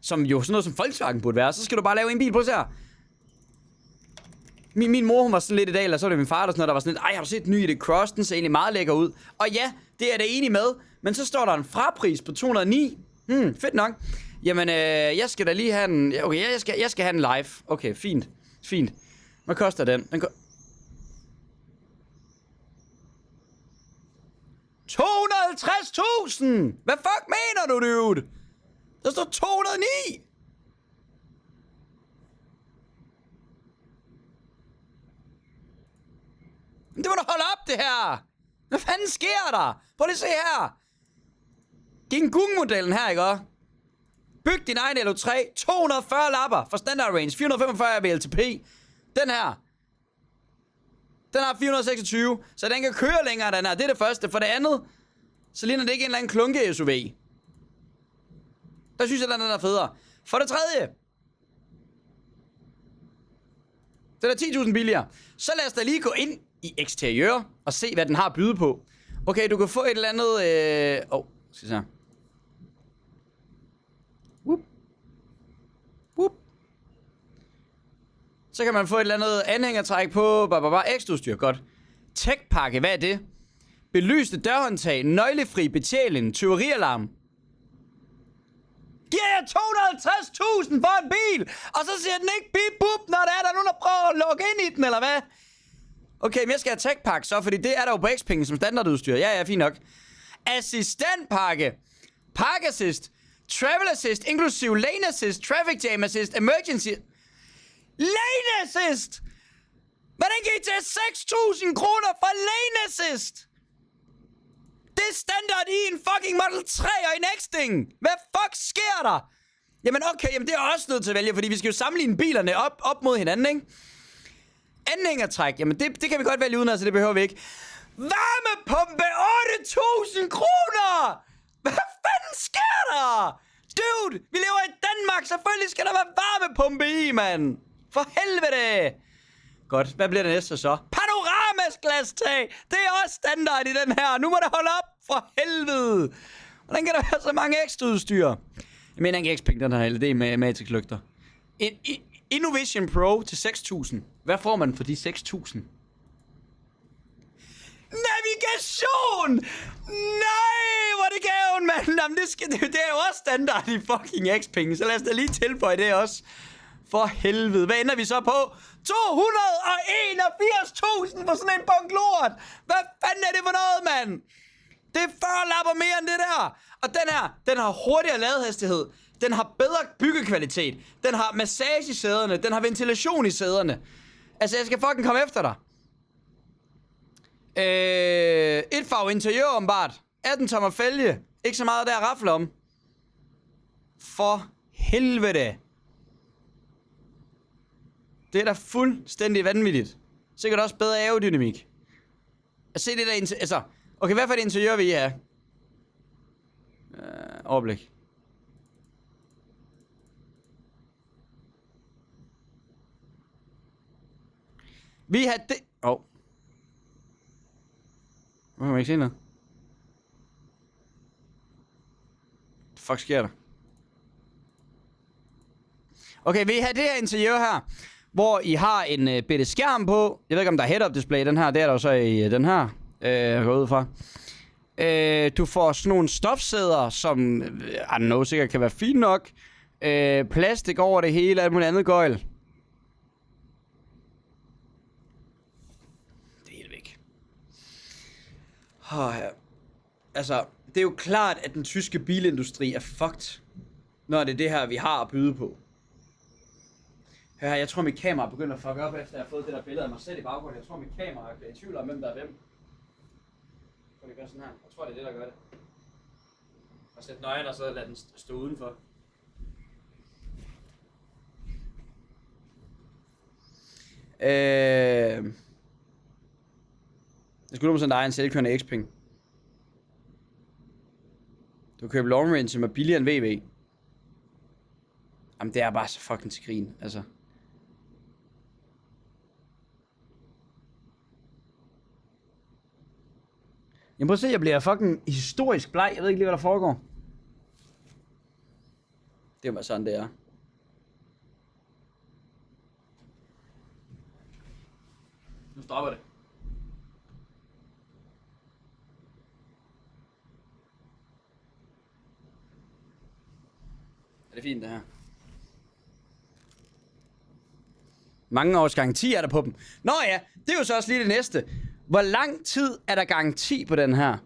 som jo sådan noget som Volkswagen burde være, så skal du bare lave en bil på det her. Min mor, hun var sådan lidt i dag, eller så var det min far, der sådan noget, der var sådan lidt, ej, har du set den nye i det Cross, den ser egentlig meget lækker ud. Og ja, det er det enig med, men så står der en frapris på 209. Fedt nok. Jamen, jeg skal da lige have den, okay, jeg skal have den live. Okay, fint. Hvad koster den? Den 250.000! Hvad fuck mener du, dude? Der står 209! Det må da holde op, det her! Hvad fanden sker der? Prøv lige at se her! Det er en Gung-modellen her, ikke også? Byg din egen LO3, 240 lapper for standard range, 445 ved LTP. Den her, den har 426, så den kan køre længere, den her. Det er det første. For det andet, så ligner det ikke en eller anden klunke SUV. Der synes jeg, den er federe. For det tredje, den er 10.000 billigere. Så lad os da lige gå ind i eksteriør og se, hvad den har at byde på. Okay, du kan få et eller andet... skal vi se. Whoop. Så kan man få et eller andet anhængertræk på. Ekstraudstyr, godt. Tech-pakke, hvad er det? Belyste dørhåndtag, nøglefri betjening, tyverialarm. Giver jeg 250.000 for en bil, og så siger den ikke bip bup, når der er nogen, der prøver at logge ind i den, eller hvad? Okay, men jeg skal have tech-pakke så, fordi det er der jo på Xpeng som standardudstyr. Ja, fint nok. Assistentpakke. Park assist. Travel assist, inklusive lane assist, traffic jam assist, emergency... Lane assist! Hvordan kan I tage 6.000 kroner for lane assist? Det er standard i en fucking Model 3 og en X-Ding. Hvad fuck sker der? Jamen okay, jamen det er også nødt til at vælge, fordi vi skal jo sammenligne bilerne op mod hinanden, ikke? Anhængertræk, jamen det kan vi godt vælge uden, altså det behøver vi ikke. Varmepumpe, 8.000 kroner! Hvad fanden sker der? Dude, vi lever i Danmark, selvfølgelig skal der være varmepumpe i, mand. For helvede. Godt, hvad bliver det næste så? Panoramasglastag, det er også standard i den her. Nu må det holde op, for helvede. Hvordan kan der være så mange ekstra udstyr? Jeg mener ikke Xpeng, den her LED med matrixlygter. Innovision Pro til 6.000. Hvad får man for de 6.000? Navigation! Nej, hvor er det gaven, mand! Jamen, det er jo også standard i fucking X-penge, så lad os da lige tilføje det også. For helvede. Hvad ender vi så på? 281.000 for sådan en bunke lort! Hvad fanden er det for noget, mand? Det er 40 lapper mere end det der! Og den her, den har hurtigere ladehastighed. Den har bedre byggekvalitet. Den har massage i sæderne. Den har ventilation i sæderne. Altså, jeg skal fucking komme efter dig. Et farve interiør ombart. 18 tommer fælge. Ikke så meget der at rafle om. For helvede. Det er da fuldstændig vanvittigt. Sikkert også bedre aerodynamik. At se det der altså, okay, hvad for et interiør vil I have? Overblik. Vi har det... Hvorfor kan man ikke se noget? Hvad fuck sker der? Okay, vi har det her interiør her, hvor I har en bitte skærm på. Jeg ved ikke, om der er head-up display i den her. Det er der jo så i den her, jeg går ud fra. Du får sådan nogle stofsæder, som, I don't know, sikkert kan være fint nok. Plastik over det hele, alt muligt andet gøjl. Det er helt væk. Ja. Altså, det er jo klart, at den tyske bilindustri er fucked, når det er det her, vi har at byde på. Hør her, jeg tror, mit kamera begynder at fuck op, efter jeg har fået det der billede af mig selv i baggrunden. Jeg tror, mit kamera er i tvivl om, hvem der er hvem. Så det gør sådan her. Jeg tror, det er det, der gør det. Og sæt nøgen, og så lad den stå udenfor. Jeg skulle nu sådan, der er en selvkørende X-Ping. Du kan købe long range, som er billigere end VW. Jamen, det er bare så fucking til grin, altså. Jamen prøv at se, jeg bliver fucking historisk bleg. Jeg ved ikke lige, hvad der foregår. Det er bare sådan, det er. Nu stopper det. Er det fint, det her? Mange års garanti er der på dem. Nå ja, det er jo så også lige det næste. Hvor lang tid er der garanti på den her?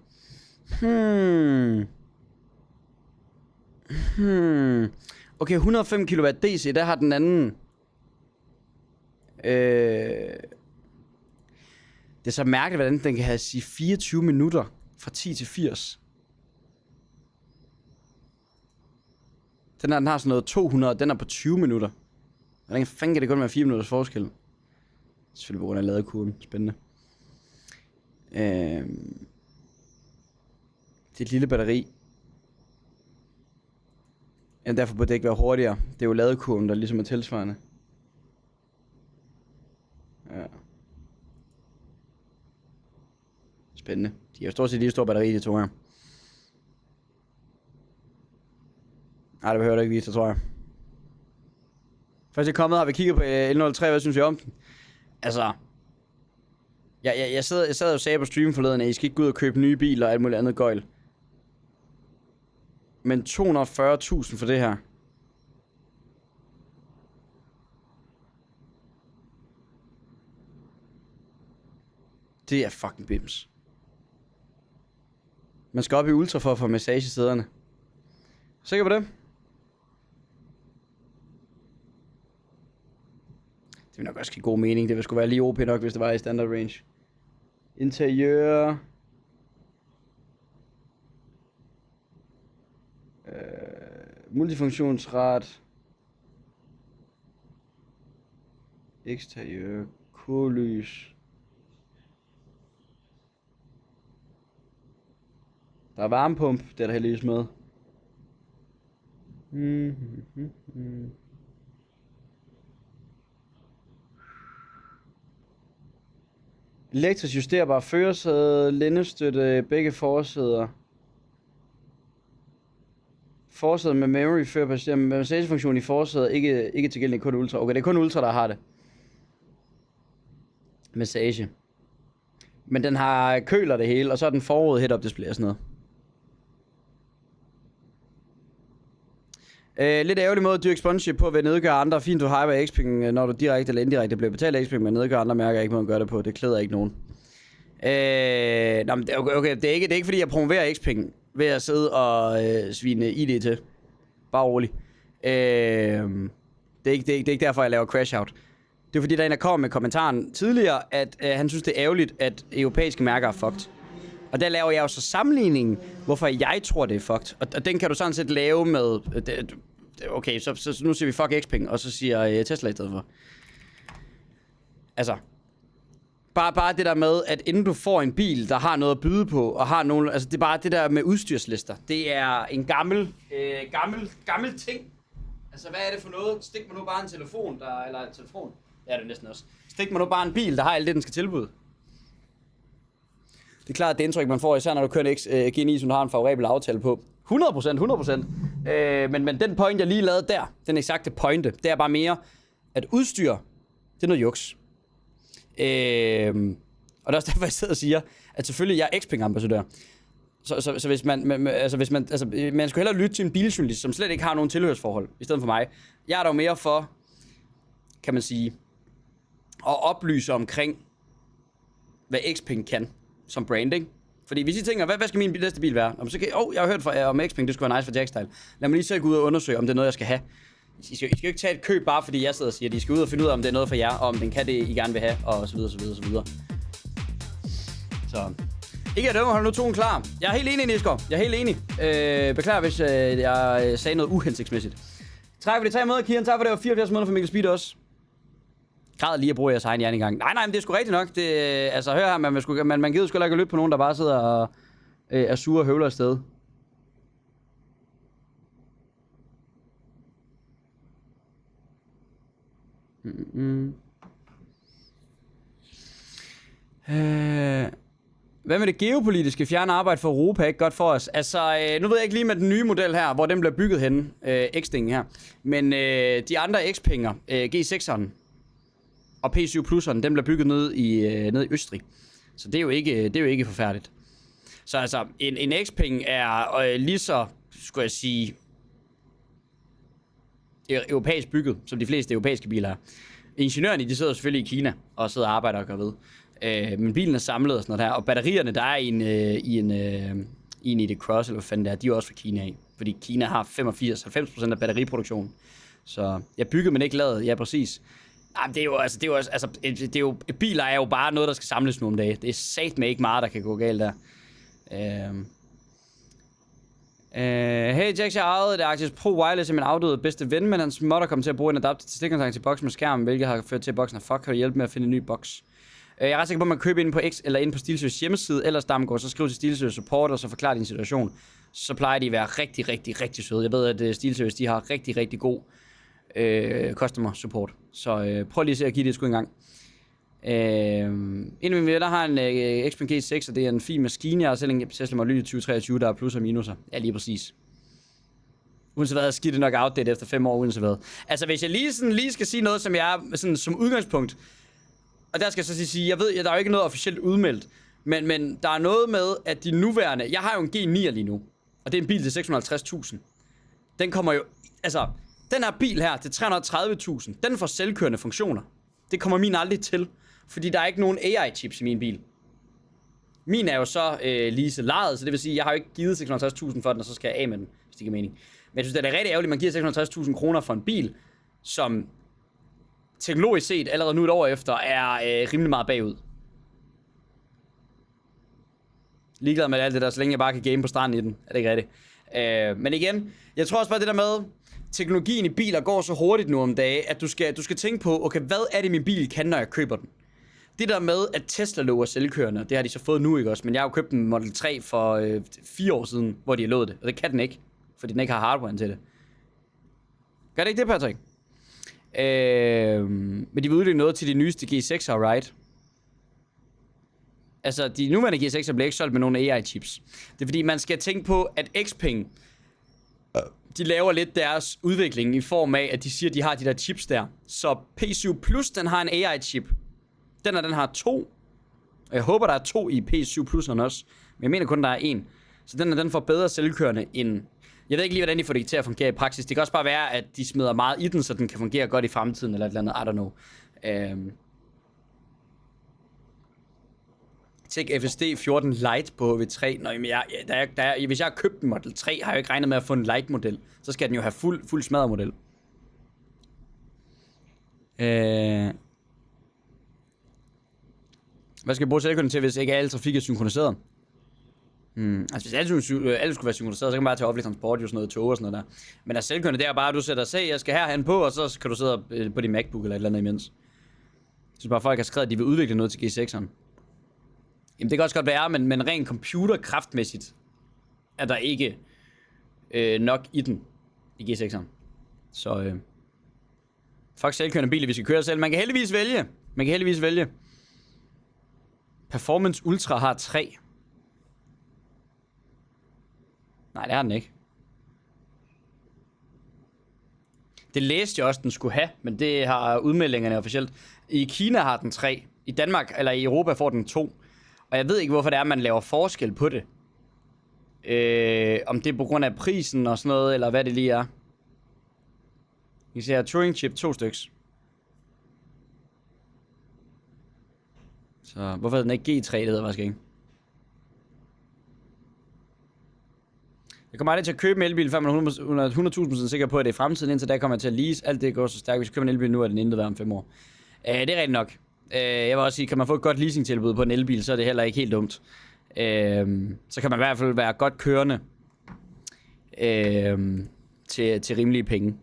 Okay, 105 kW DC, der har den anden. Det er så mærkeligt, hvordan den kan have sige 24 minutter fra 10 til 80. Den her, den har sådan noget 200, den er på 20 minutter. Hvordan fanden kan det kun være 4 minutters forskel? Selvfølgelig på grund af ladekurven. Spændende. Det er et lille batteri. Ja, derfor burde det ikke være hurtigere. Det er jo ladekurven, der ligesom er tilsvarende. Ja. Spændende. De har jo stort set lige stor batteri, de to her. Nej, det behøver du ikke vise, tror jeg. Først jeg er kommet, har vi kigget på L03, hvad synes jeg om den? Altså... Jeg sad og sagde på stream forleden, at I skal ikke gå ud og købe nye biler og alt muligt andet gøjl. Men 240.000 for det her. Det er fucking bims. Man skal op i ultra for at få massage i sæderne. Sikker på det? Det vil nok også give god mening. Det vil sgu være lige OP nok, hvis det var i standard range. Interiør. Multifunktionsret. Eksteriør. Kurlys. Der er varmepump. Det er der heldigvis med. Elektrisk justerbar førersæde, lændestøtte, begge forsæder. Forsædet med memory før passagerer. Massagefunktion i forsædet ikke tilgængelig, kun Ultra. Okay, det er kun Ultra, der har det. Massage. Men den har køler det hele, og så er den forrudet head-up display og sådan noget. Lidt ærgerlig måde at dyrke sponsorship på ved at nedgøre andre. Fint du hyper Xpeng, når du direkte eller indirekte bliver betalt af Xpeng, men nedgøre andre mærker ikke måden at gøre det på. Det klæder ikke nogen. Nå, men okay, det er ikke fordi jeg promoverer Xpeng ved at sidde og svine ID til. Bare rolig. Det er ikke derfor jeg laver crash out. Det er fordi der er en der kom med kommentaren tidligere, at han synes det er ærgerligt, at europæiske mærker er fucked. Og der laver jeg jo så sammenligningen, hvorfor jeg tror, det er fucked. Og den kan du sådan set lave med... Okay, så nu siger vi fuck Xpeng, og så siger Tesla i stedet for. Altså... Bare det der med, at inden du får en bil, der har noget at byde på, og har nogle... Altså, det er bare det der med udstyrslister. Det er en gammel ting. Altså, hvad er det for noget? Stik mig nu bare en telefon, eller en telefon. Det er det næsten også. Stik mig nu bare en bil, der har alt det, den skal tilbyde. Det er klart, at det indtryk, man får, især når du kører en G9, som du har en favorabel aftale på. 100%. Men den point, jeg lige lavede der, den eksakte pointe, det er bare mere, at udstyr, det er noget juks. Og det er også derfor, jeg sidder og siger, at selvfølgelig, jeg er Xpeng-ambassadør. Så hvis man skulle hellere lytte til en biljournalist, som slet ikke har nogen tilhørsforhold, i stedet for mig. Jeg er dog mere for, kan man sige, at oplyse omkring, hvad Xpeng kan som branding. Fordi hvis I tænker, hvad skal min næste bil være? Så kan, jeg har hørt om Xpeng, det skulle være nice for Jackstyle. Lad mig lige så gå ud og undersøge, om det er noget, jeg skal have. I skal jo ikke tage et køb, bare fordi jeg sidder og siger, at I skal ud og finde ud af, om det er noget for jer, og om den kan det, I gerne vil have, og så videre, så videre, så videre. Så... Ikke at dømme, hold nu tonen klar. Jeg er helt enig, Nisgaard. Jeg er helt enig. Beklager, hvis jeg sagde noget uhensigtsmæssigt. Tak for de 3 måneder, Kian. Tak for det var 84 måneder for Mikkel Speed også. Græd lige at bruge jeres egen hjerne engang. Nej, men det er sgu rigtigt nok. Det, altså, hør her, man gider sgu ikke lytte på nogen, der bare sidder og er sure og høvler afsted. Hvad med det geopolitiske? Fjerne arbejde for Europa er ikke godt for os. Altså, nu ved jeg ikke lige med den nye model her, hvor den bliver bygget henne, X-dingen her. Men de andre Xpenger, G6'eren og P7 Plus'eren, den bliver bygget nede i Østrig. Så det er jo ikke forfærdeligt. Så altså, en Xpeng er lige så, skulle jeg sige, europæisk bygget, som de fleste europæiske biler er. Ingeniørerne, de sidder selvfølgelig i Kina og sidder og arbejder og gør ved. Men bilen er samlet og sådan noget her. Og batterierne, der er i det Cross, eller hvad fanden det er, de er også fra Kina af. Fordi Kina har 85-90% af batteriproduktionen. Så jeg byggede, men ikke lavet. Ja, præcis. Biler er jo bare noget, der skal samles nu om dagen. Det er satme ikke meget, der kan gå galt der. Hey Jax, jeg ejede det Axis Pro Wireless af min afdøde bedste ven, men hans modder kom til at bruge en adapter til stikkontakt til boksen med skærmen, hvilket har ført til, at boksen er fuck. Kan du hjælpe med at finde en ny boks? Jeg er ret sikker på, at man kan købe ind på X eller ind på SteelSeries hjemmeside, eller Damgaard, så skriv til SteelSeries Support, og så forklar din situation. Så plejer de at være rigtig, rigtig, rigtig søde. Jeg ved, at SteelSeries, de har rigtig, rigtig god customer support. Så prøv lige at se at give det et skud en gang. En af mine venner har en Xpeng G6, og det er en fin maskine. Jeg har selv en Tesla Model Y 2023, der er plus og minuser. Ja, lige præcis. Uanset hvad, skidt det nok outdated efter 5 år, uanset hvad. Altså, hvis jeg lige skal sige noget, som jeg er sådan, som udgangspunkt, og der skal jeg så sige, jeg ved, at der er jo ikke noget officielt udmeldt, men der er noget med, at de nuværende... Jeg har jo en G9 lige nu, og det er en bil til 650.000. Den kommer jo... Altså, den her bil her til 330.000, den får selvkørende funktioner. Det kommer min aldrig til, fordi der er ikke nogen AI-chips i min bil. Min er jo så lige så lejet, så det vil sige, at jeg har jo ikke givet 650.000 for den, og så skal jeg af med den, hvis det giver mening. Men jeg synes, det er rigtig ærgerligt, at man giver 650.000 kroner for en bil, som teknologisk set allerede nu et år efter er rimelig meget bagud. Ligeglad med alt det der, så længe jeg bare kan game på stranden i den. Er det ikke rigtigt? Men igen, jeg tror også bare det der med, teknologien i biler går så hurtigt nu om dagen, at du skal tænke på, okay, hvad er det min bil kan, når jeg køber den? Det der med, at Tesla lover selvkørende, det har de så fået nu, ikke også? Men jeg har jo købt en Model 3 for 4 år siden, hvor de har lovet det. Og det kan den ikke, fordi den ikke har hardwaren til det. Gør det ikke det, Patrick? Men de vil udvikle noget til de nyeste G6'er, right? Altså, de nuværende G6'er bliver ikke solgt med nogle AI-chips. Det er fordi, man skal tænke på, at Xpeng De laver lidt deres udvikling i form af, at de siger, at de har de der chips der. Så P7 Plus, den har en AI-chip. Den har 2. Og jeg håber, der er 2 i P7 Plus'eren også. Men jeg mener kun, der er 1. Så den får bedre selvkørende end... Jeg ved ikke lige, hvordan de får det til at fungere i praksis. Det kan også bare være, at de smider meget i den, så den kan fungere godt i fremtiden, eller et eller andet. I don't know. Tech FSD 14 Lite på HV3. Nå, jamen hvis jeg har købt en Model 3, har jeg jo ikke regnet med at få en Lite-model. Så skal den jo have fuld smadret-model. Hvad skal jeg bruge selvkørende til, hvis ikke al trafik er synkroniseret? Altså hvis alle skulle være synkroniseret, så kan man bare tage offentlig transport, jo sådan noget tog og sådan noget der. Men altså selvkørende, det er bare, at du sætter jeg skal herhen på, og så kan du sidde på din MacBook eller et eller andet imens. Jeg synes bare, folk har skrevet, at de vil udvikle noget til G6'eren. Jamen det kan også godt være, men rent computerkraftmæssigt er der ikke nok i den i G6'eren. Så fuck selvkørende biler, vi skal køre selv. Man kan heldigvis vælge. Performance Ultra har 3. Nej, det har den ikke. Det læste jeg også, den skulle have, men det har udmeldingerne officielt. I Kina har den 3. I Danmark, eller i Europa får den 2. Og jeg ved ikke, hvorfor det er, man laver forskel på det. Om det er på grund af prisen og sådan noget, eller hvad det lige er. Vi ser Turing chip 2 styks. Så hvorfor er den ikke G3, det hedder faktisk ikke. Jeg kommer aldrig til at købe en elbil, før man er 100.000% sikker på, at det er fremtiden. Indtil da kommer jeg til at lease. Alt det går så stærkt. Hvis jeg køber en elbil nu, er den intet værd om 5 år. Det er rigtigt nok. Jeg vil også sige, kan man få et godt leasingtilbud på en elbil, så er det heller ikke helt dumt. Så kan man i hvert fald være godt kørende til rimelige penge.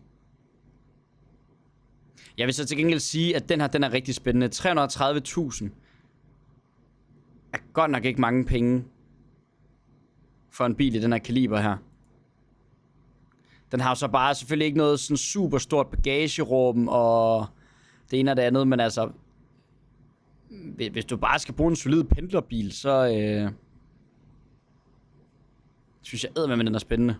Jeg vil så til gengæld sige, at den er rigtig spændende. 330.000 er godt nok ikke mange penge for en bil i den her kaliber her. Den har jo så bare selvfølgelig ikke noget sådan super stort bagagerum og det ene og det andet, men altså hvis du bare skal bruge en solid pendlerbil, så synes jeg eddermame, den er spændende.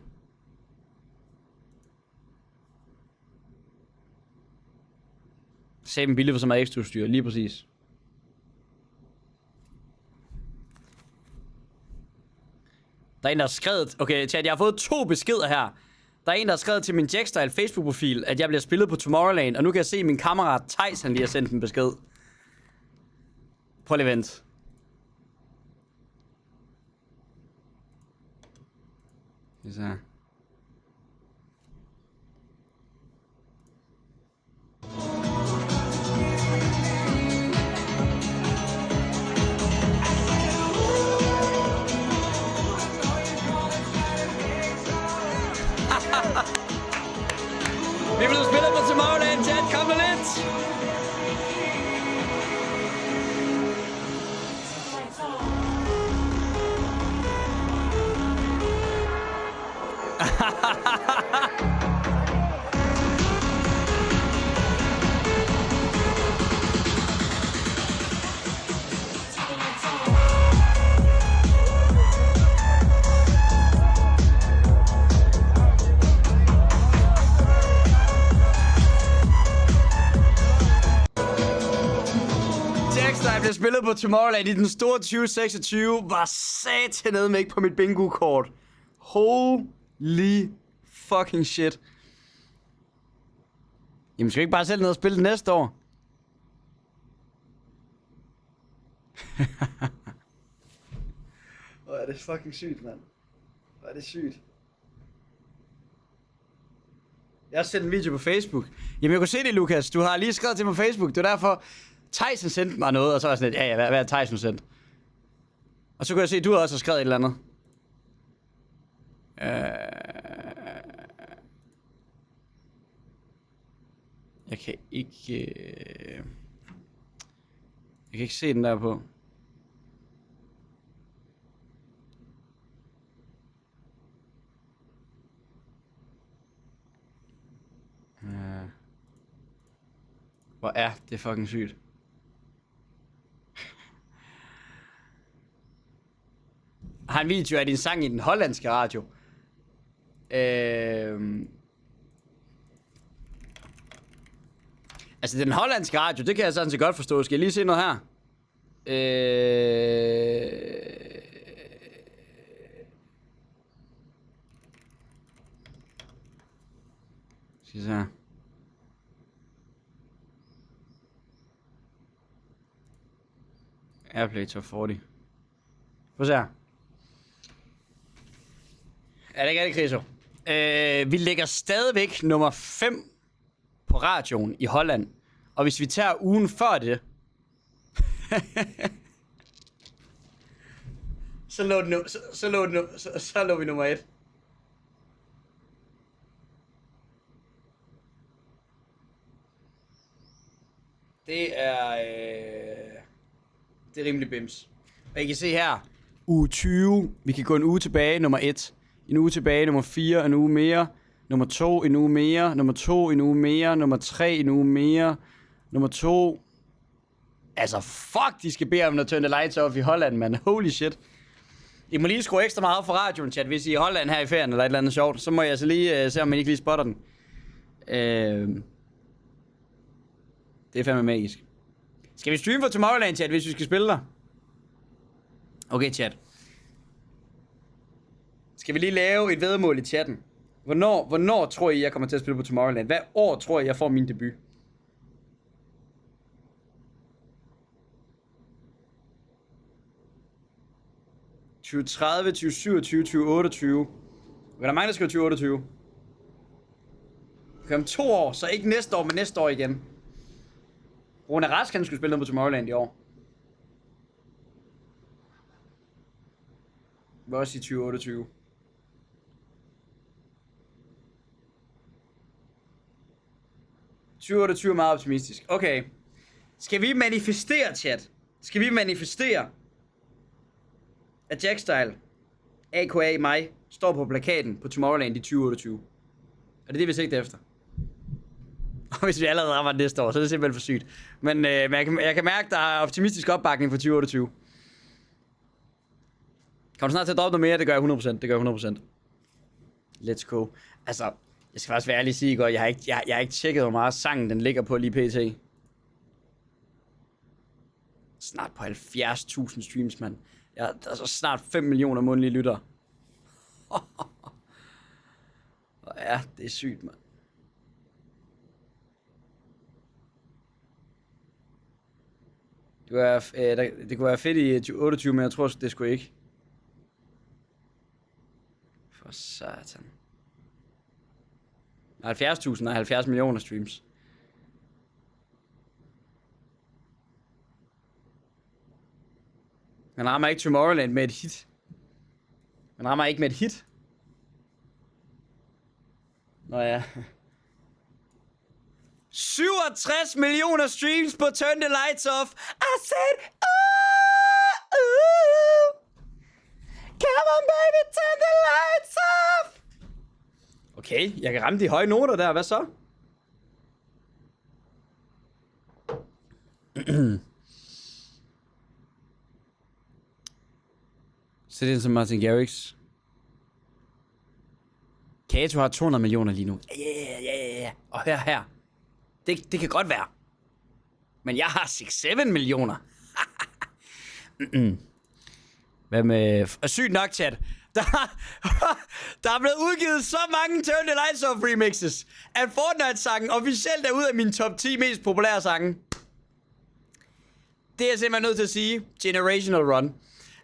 Save en billig for så meget ekstra udstyr, lige præcis. Der er en, der har skrevet... Okay, chat, jeg har fået 2 beskeder her. Der er en, der har skrevet til min Jackstyle Facebook-profil, at jeg bliver spillet på Tomorrowland, og nu kan jeg se, at min kammerat Thijs, han lige har sendt en besked. Prøv lige vent. Så. Vi bliver spillet på Tomorrowland, chat. Kom nu lidt. Jeg blev spillet på Tomorrowland i den store 2026. Var satanet med ikke på mit bingo-kort. Holy fucking shit. Jamen, skal vi ikke bare selv ned og spille det næste år? Hvor er det fucking sygt, mand. Hvor er det sygt. Jeg har sendt en video på Facebook. Jamen, jeg kunne se det, Lukas. Du har lige skrevet til mig på Facebook. Det var derfor... Tyson sendte mig noget, og så var jeg sådan lidt, ja, hvad er Tyson sendt? Og så kunne jeg se, at du også har skrevet et eller andet. Jeg kan ikke se den der på. Hvor er det fucking sygt. Har en video af din sang i den hollandske radio. Altså, den hollandske radio, det kan jeg sådan set godt forstå. Skal jeg lige se noget her? Skal vi se her. Airplay Top 40. Prøv at se her. Er det ikke det, Kriso? Vi ligger stadigvæk nummer 5 på radioen i Holland. Og hvis vi tager ugen før det, så lå vi nummer 1. Det er det er rimelig bims. Og I kan se her, uge 20, vi kan gå en uge tilbage, nummer 1. En uge tilbage, nummer 4, en uge mere. Nummer 2, en uge mere. Nummer 2, en uge mere. Nummer 3, en uge mere. Nummer 2. Altså, fuck, de skal bede om at turn the lights off i Holland, man. Holy shit. I må lige skrue ekstra meget for radioen, chat, hvis I er i Holland her i ferien eller et eller andet sjovt. Så må jeg altså lige se, om man ikke lige spotter den. Det er fandme magisk. Skal vi streame for Tomorrowland, chat, hvis vi skal spille der? Okay, chat. Skal vi lige lave et væddemål i chatten? Hvornår tror I, jeg kommer til at spille på Tomorrowland? Hvad år tror I, jeg får min debut? ...2030, 2027, 2028. Okay, der er mange, der skriver 2028. Okay, om 2 år, så ikke næste år, men næste år igen. Rune Rask, han skulle spille noget på Tomorrowland i år. Jeg vil også sige 2028. ...2028 er meget optimistisk. Okay. Skal vi manifestere, chat? Skal vi manifestere, at Jackstyle, a.k.a. mig, står på plakaten på Tomorrowland i 2028? Er det det, vi sigter efter? Og hvis vi allerede rammer næste år, så er det simpelthen for sygt. Men jeg kan mærke, der er optimistisk opbakning for 2028. Kommer du snart til at droppe noget mere? Det gør jeg 100%. Det gør jeg 100%. Let's go. Altså, jeg skal faktisk være ærlig og sige, at jeg har ikke tjekket, hvor meget sangen den ligger på lige pt. Snart på 70.000 streams, mand. Der er så snart 5 millioner månedlige lyttere. Ja, det er sygt, mand. Det kunne være fedt i 28, men jeg tror, det skulle ikke. For satan. 70.000 og 70 millioner streams. Man rammer ikke Tomorrowland med et hit. Man rammer ikke med et hit. Nå ja. 67 millioner streams på Turn the Lights Off. I said, come on baby, turn the lights off. Okay, jeg kan ramme de høje noter der. Hvad så? Så det er som Martin Garrix. Kato har 200 millioner lige nu. Ja. Og her. Det kan godt være. Men jeg har 6-7 millioner. Hvad med... Sygt nok, chat. Der er blevet udgivet så mange Turn the Lights Off remixes, at Fortnite-sangen officielt er ud af min top 10 mest populære sange. Det er jeg simpelthen nødt til at sige. Generational run.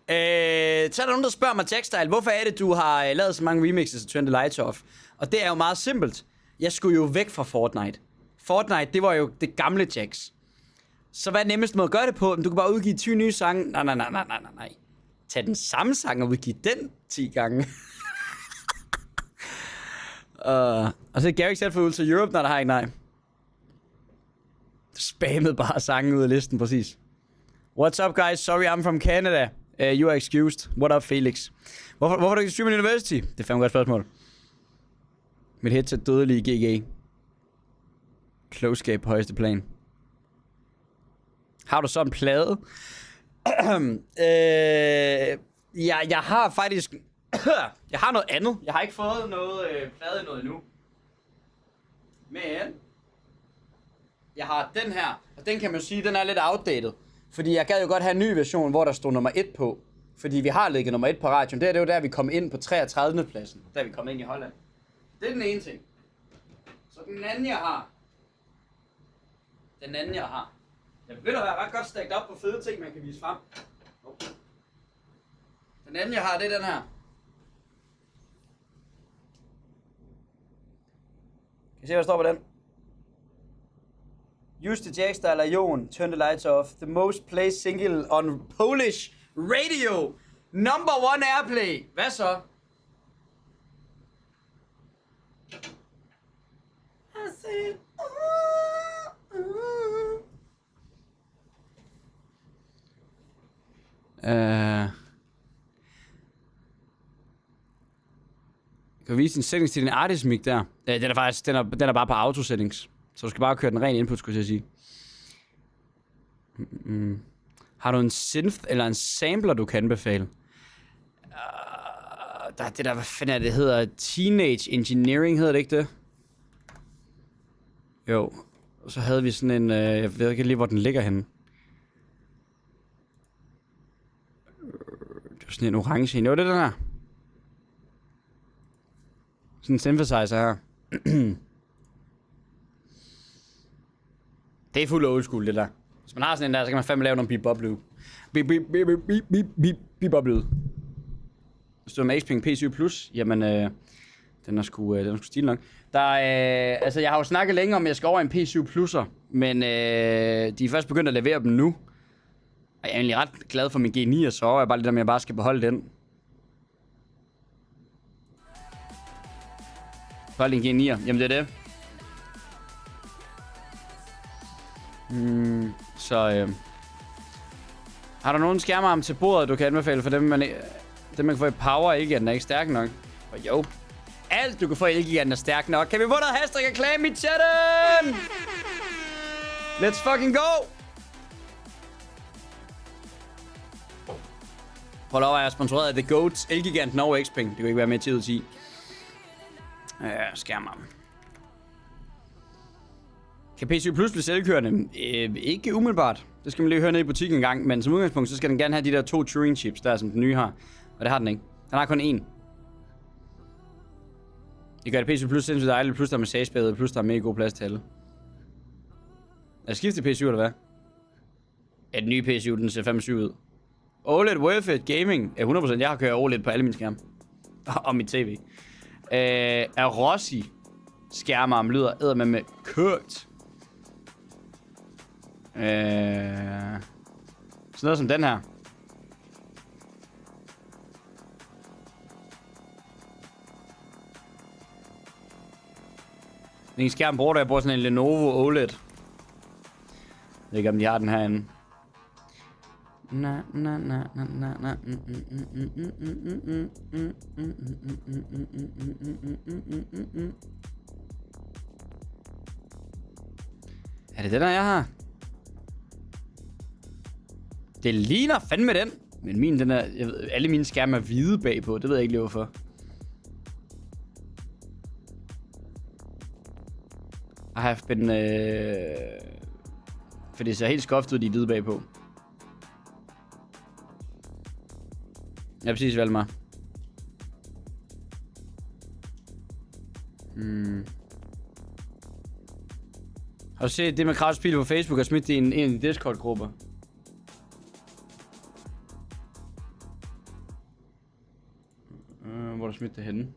Så er der nogen, der spørger mig, Jackstyle, hvorfor er det, du har lavet så mange remixes af Turn the Lights Off? Og det er jo meget simpelt. Jeg skulle jo væk fra Fortnite. Fortnite, det var jo det gamle Jax. Så hvad er nemmest måde at gøre det på? Du kan bare udgive 20 nye sange. Nej. Tag den samme sang og udgive den 10 gange. Og så er Gary selv for ud til Europe, når der har ikke nej. Spammede bare sangen ud af listen, præcis. What's up, guys? Sorry, I'm from Canada. You are excused. What up, Felix? Hvorfor er du ikke streamer University? Det er fandme godt spørgsmål. Mit headset dødelige GG. Klogskab på højeste plan. Har du så en plade? Jeg har faktisk... Jeg har noget andet. Jeg har ikke fået noget plade noget endnu. Men jeg har den her, og den kan man sige, den er lidt outdated. Fordi jeg gad jo godt have en ny version, hvor der stod nummer 1 på. Fordi vi har ligget nummer 1 på radioen. Det er jo der, vi kom ind på 33. pladsen. Der vi kom ind i Holland. Det er den ene ting. Så den anden, jeg har. Jeg begynder at være ret godt stækt op på fede ting, man kan vise frem. Okay. Den anden, jeg har, det er den her. Kan I se, hvad der står på den? Use the jack style af Jon. Turn the lights off. The most played single on Polish radio. Number 1 airplay. Hvad så? I said, Kan du vise en settings til din artist mic der? Ja, den er faktisk, den er bare på auto settings. Så du skal bare køre den ren input, skulle jeg sige. Har du en synth eller en sampler, du kan anbefale? Der er det der, hvad fanden er det hedder? Teenage Engineering, hedder det ikke det? Jo. Og så havde vi sådan en, jeg ved ikke lige, hvor den ligger henne. Det var sådan en orange en. Jo, det er den her. Sådan en synthesizer her. Det er fuld old school, det der. Hvis man har sådan en der, så kan man fandme lave nogle beep-bop loop. Beep-bop lyd. Hvis du har med XPeng P7 Plus, jamen, den er sgu stil nok. Der altså, jeg har jo snakket længe om, at jeg skal over en P7 Plus'er, men de er først begyndt at levere dem nu. Og jeg er egentlig ret glad for min G9, så er jeg bare lidt, om jeg bare skal beholde den. Beholde en G9'er, jamen det er det. Har du nogen skærmarm til bordet, du kan anbefale for dem, man kan få i power, ikke? Den er ikke stærk nok. Og jo, alt du kan få i Elgiganten er stærk nok. Kan vi få noget hashtag reklame i chatten? Let's fucking go! Hold over, jeg er sponsoreret af The Goats, Elgiganten og Xpeng. Det kan ikke være med til ud 10. Skærmarm. Kan PC Plus blive selvkørende? Ikke umiddelbart. Det skal man lige høre ned i butikken en gang, men som udgangspunkt, så skal den gerne have de der 2 Turing chips, der som den nye har. Og det har den ikke. Den har kun én. Det gør det PC Plus sindssygt dejligt, plus der er massagebæde, plus der er mega god plads til alle. Er det skiftet P7 eller hvad? Ja, den nye P7, den ser 5 ud. OLED worth it gaming. Ja, 100%. Jeg har kørt OLED på alle mine skærme. Og mit tv. Rossi skærmarm lyder eddermame kørt. Sådan noget som den her. Min skærm bruger jeg bruger sådan en Lenovo OLED. Jeg ved ikke om de har den herinde. Er det den her, jeg har? Det ligner fandme den. Men min, den er... Jeg ved, alle mine skærme er hvide bagpå. Det ved jeg ikke lige hvorfor. I have been... For det ser helt skoftet ud, de er hvide bagpå. Jeg har præcis valgt mig. Har du set det med Kravspil på Facebook og smidt det i en af de Discord-grupper? Hvor er du smidt det henne?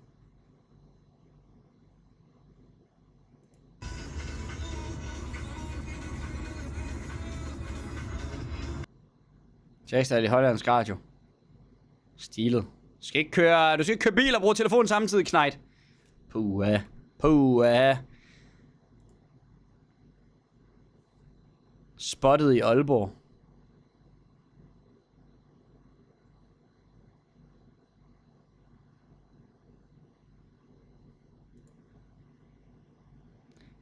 Jackstad i Hollandsk Radio. Stilet. Du skal ikke køre bil og bruge telefonen samtidig, knejt. Puha. Spottet i Aalborg.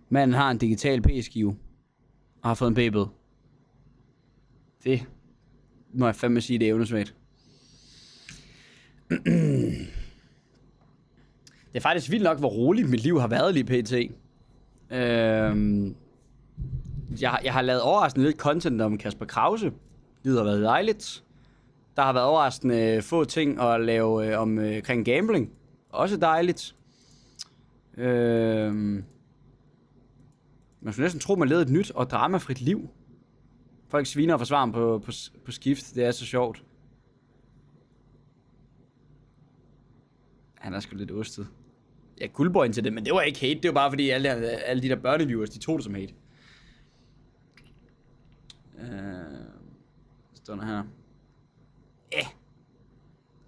Manden har en digital p-skive og har fået en p-bøde. Det må jeg fandme sige, det er evnesvagt. Det er faktisk vildt nok, hvor roligt mit liv har været lige pt. Jeg har lavet overraskende lidt content om Kasper Krause. Det har været dejligt. Der har været overraskende få ting at lave omkring gambling. Også dejligt. Man skulle næsten tro, man levede et nyt og dramafrit liv. Folk sviner og forsvarer på skift. Det er så sjovt. Han er sgu lidt ostet. Jeg guldbøjen til det, men det var ikke hate. Det var bare fordi alle de der børneviewers, de tog det som hate. Står her. Kan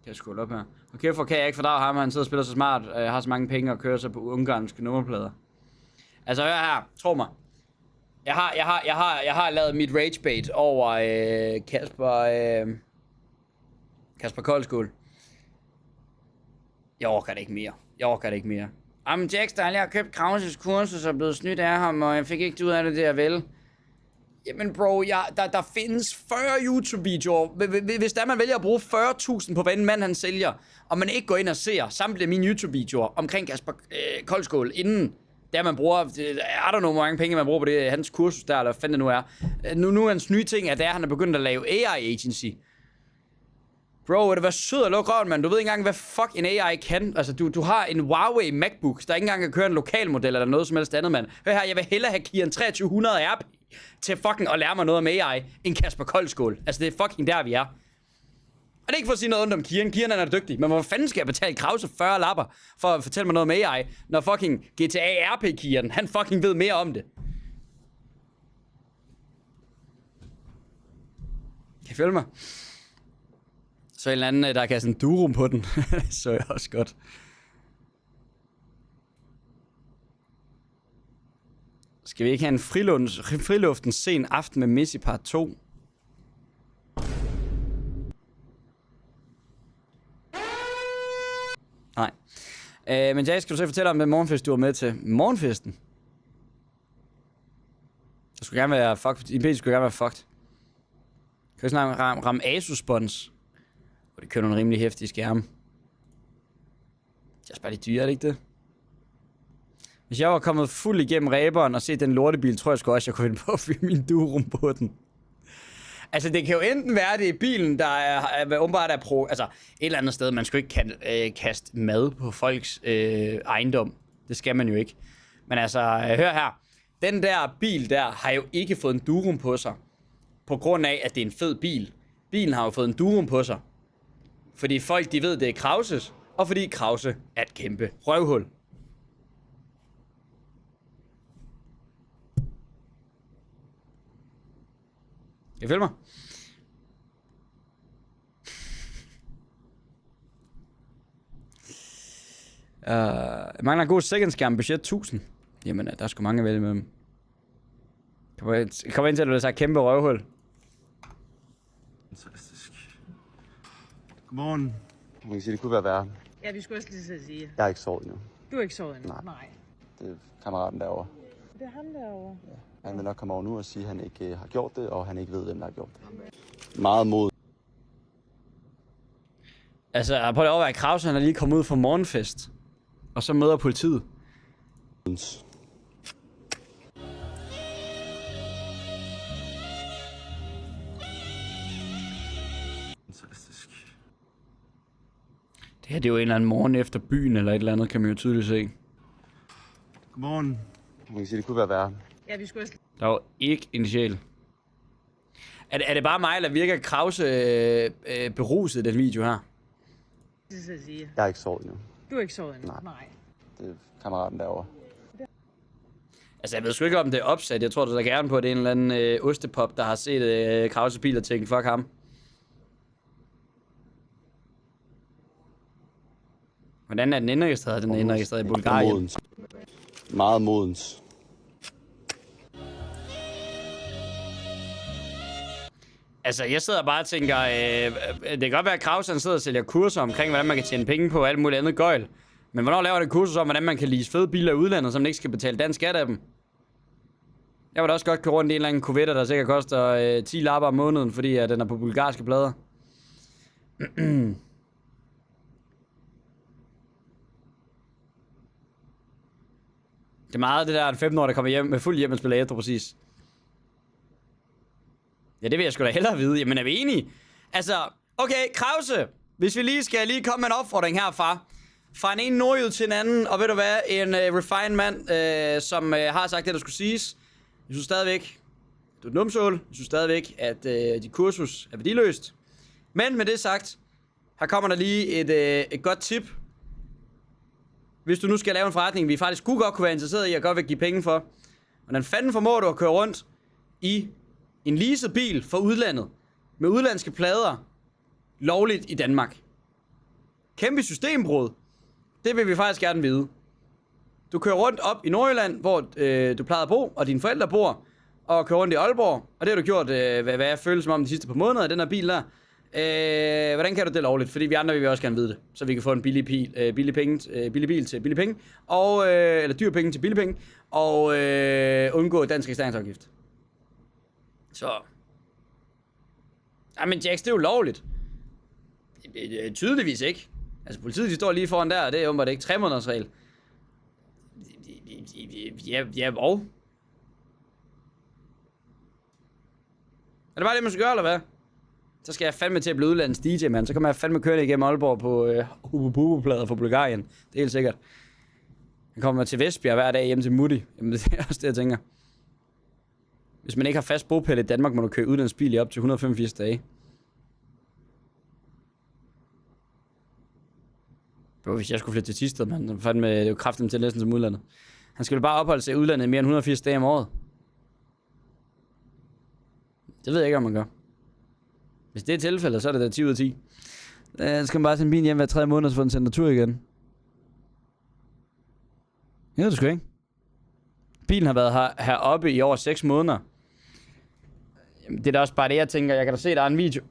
jeg scrolle op her. Okay, for kan jeg ikke fordrage ham, han sidder og spiller så smart, har så mange penge og kører sig på ungarske nummerplader. Altså hør her, tro mig. Jeg har lavet mit ragebait over Kasper Koldskål. Jeg orker det ikke mere. Jamen Jackster, jeg har købt Krauses kursus og blevet snydt af ham, og jeg fik ikke ud af det jeg vil. Jamen bro, der findes 40 YouTube-videoer. Hvis der man vælger at bruge 40.000 på, hvad en mand han sælger, og man ikke går ind og ser samtlige mine YouTube-videoer omkring Kasper Koldskål, inden der man bruger, I don't know, hvor mange penge man bruger på det, hans kursus der, eller hvad fanden det nu er. Nu er hans nye ting, at han er begyndt at lave AI-agency. Bro, det var sød og luk røven, mand. Du ved ikke engang, hvad fuck en AI kan. Altså, du har en Huawei MacBook, der ikke engang kan køre en lokalmodel eller noget som helst andet, mand. Hør her, jeg vil hellere have Kian 2300 RP til fucking at lære mig noget om AI, end Kasper Koldskål. Altså, det er fucking der, vi er. Og det er ikke for at sige noget ondt om Kian. Kian er dygtig. Men hvor fanden skal jeg betale Krause 40 lapper for at fortælle mig noget om AI, når fucking GTA RP Kian, han fucking ved mere om det. Kan I følge mig? Så en eller anden, der kan have sådan en durum på den. Så jeg også godt. Skal vi ikke have en friluftens sen aften med Messi part 2? Nej. Men Jack, skal du så fortælle om den morgenfest, du var med til? Morgenfesten? Det skulle gerne være fucked. IB skulle gerne være fucked. Kan vi snakke ramme Asus-spons? Og det kører nogle rimelig hæftige skærme. Det er bare lidt dyre, er det ikke det? Hvis jeg var kommet fuld igennem ræberen og set den lortebil, tror jeg sgu også, jeg kunne finde på at fyre min durum på den. Altså, det kan jo enten være, det er bilen, der er åbenbart altså, et eller andet sted, man skal ikke kaste mad på folks ejendom. Det skal man jo ikke. Men altså, hør her. Den der bil der har jo ikke fået en durum på sig. På grund af, at det er en fed bil. Bilen har jo fået en durum på sig. Fordi folk, de ved, det er Krauses. Og fordi Krause er et kæmpe røvhul. Jeg følger mig. Jeg mangler en god second skærm, budget 1000. Jamen, der er sgu mange at vælge med dem. Kom ind til, at du har kæmpe røvhul. Fantastisk. Godmorgen. Man kan sige, det kunne være værre. Ja, vi skulle også lige til at sige. Jeg har ikke sovet endnu. Du er ikke sovet endnu? Nej. Det er kammeraten derovre. Det er ham derovre. Ja. Han vil nok komme over nu og sige, at han ikke har gjort det, og han ikke ved, hvem der har gjort det. Meget mod. Altså, prøv at overveje, Krause, han er lige kommet ud fra morgenfest. Og så møder politiet. Fantastisk. Det her, det er jo en eller anden morgen efter byen, eller et eller andet, kan man jo tydeligt se. Godmorgen. Man kan sige, det kunne være værre. Ja, vi skulle også... Der var ikke en sjæl. Er det bare mig, eller virker Krause beruset i den video her? Til at sige. Jeg har ikke sovet endnu. Du er ikke sovet endnu? Nej. Det er kammeraten derovre. Altså, jeg ved sgu ikke, om det er opsat. Jeg tror da gerne på, at det er en eller anden ostepop, der har set Krause bil og tænkt, fuck ham. Hvordan er den indregistreret? Den er indregistreret i Bulgarien. Modens. Meget modens. Altså, jeg sidder bare og tænker, det kan godt være, at Krause han sidder og sælger kurser omkring, hvordan man kan tjene penge på og alt muligt andet gøjl. Men hvornår laver det kurser om, hvordan man kan lease fede biler i udlandet, så man ikke skal betale dansk skat af dem? Jeg vil da også godt køre rundt i en eller anden Corvette, der sikkert koster 10 lapper om måneden, fordi den er på bulgarske plader. Det er meget det der, en 15-årig, der kommer hjem med fuld hjem og spiller ædru, præcis. Ja, det vil jeg sgu da hellere vide. Jamen, er vi enige? Altså, okay, Krause. Hvis vi lige skal komme med en opfordring herfra. Fra en nordjyd til en anden. Og ved du hvad? En refined mand, som har sagt det, der skulle siges. Jeg synes stadigvæk, du er et numsål. Jeg synes stadigvæk, at dit kursus er værdiløst. Men med det sagt, her kommer der lige et godt tip. Hvis du nu skal lave en forretning, vi faktisk kunne være interesseret i, at godt vil give penge for. Hvordan fanden formår du at køre rundt i en leaset bil fra udlandet, med udlandske plader, lovligt i Danmark? Kæmpe systembrud. Det vil vi faktisk gerne vide. Du kører rundt op i Nordjylland, hvor du plejede at bo, og dine forældre bor, og kører rundt i Aalborg. Og det har du gjort, hvad jeg føler som om de sidste par måneder i den her bil der. Hvordan kan du det lovligt? Fordi vi andre vil også gerne vide det, så vi kan få en billig bil til billig penge, og, eller dyr penge til billig penge, og undgå dansk registreringsafgift. Så. Men Jax, det er jo lovligt. Tydeligvis ikke. Altså politiet, de står lige foran der, og det er åbenbart ikke 3 måneders regel. Ja, og? Er det bare det, man skal gøre, eller hvad? Så skal jeg fandme til at blive udlandets DJ, mand. Så kommer jeg fandme køre igennem Aalborg på Hubu-Plader for Bulgarien. Det er helt sikkert. Jeg kommer til Vestbjerg hver dag hjem til Mutti. Jamen, det er også det, jeg tænker. Hvis man ikke har fast bopæl i Danmark, må du køre udlandets bil i op til 185 dage. Bro, hvis jeg skulle flytte til Thisted, mand, så fandme, det er jo kraftigt til næsten som udlandet. Han skulle bare opholde sig i udlandet i mere end 180 dage om året. Det ved jeg ikke, om man gør. Hvis det er tilfældet, så er det da 10 ud af 10. Så skal man bare sende bilen hjem hver 3 måneder, så får den sendt natur igen. Jeg ved det sgu ikke. Bilen har været heroppe i over 6 måneder. Jamen, det er da også bare det, jeg tænker. Jeg kan da se, der er en video.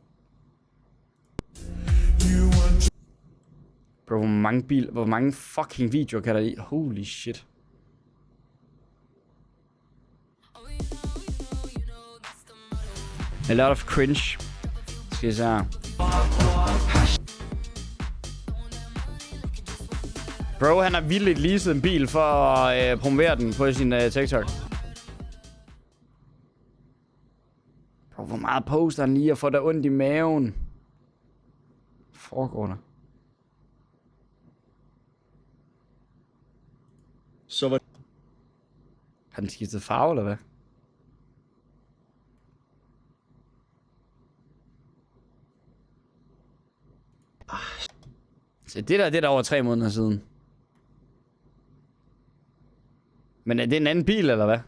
Bro, hvor mange fucking videoer kan der i? Holy shit. A lot of cringe. Skal vi se her. Bro, han har vildt leaset en bil for at promovere den på sin TikTok. Bro, hvor meget poster han lige og får der ondt i maven. Foregår der. Så var Har den skiftet farve, eller hvad? Så det er der over 3 måneder siden. Men er det en anden bil, eller hvad?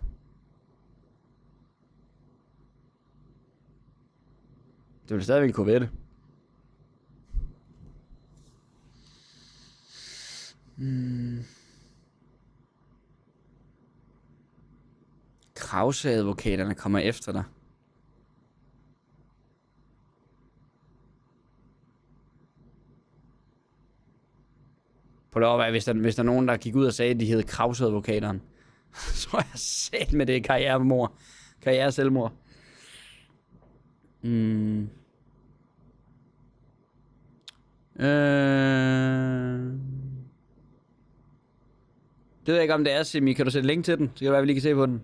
Det vil stadigvæk en Corvette. Krause-advokaterne kommer efter dig. På lov af, hvis der er nogen, der gik ud og sagde, at de hed Krause-advokateren. Så er jeg sat med det karrieremord. Karriereselvmord. Det ved jeg ikke, om det er, Simi. Kan du sætte link til den? Så kan det være, vi lige kan se på den.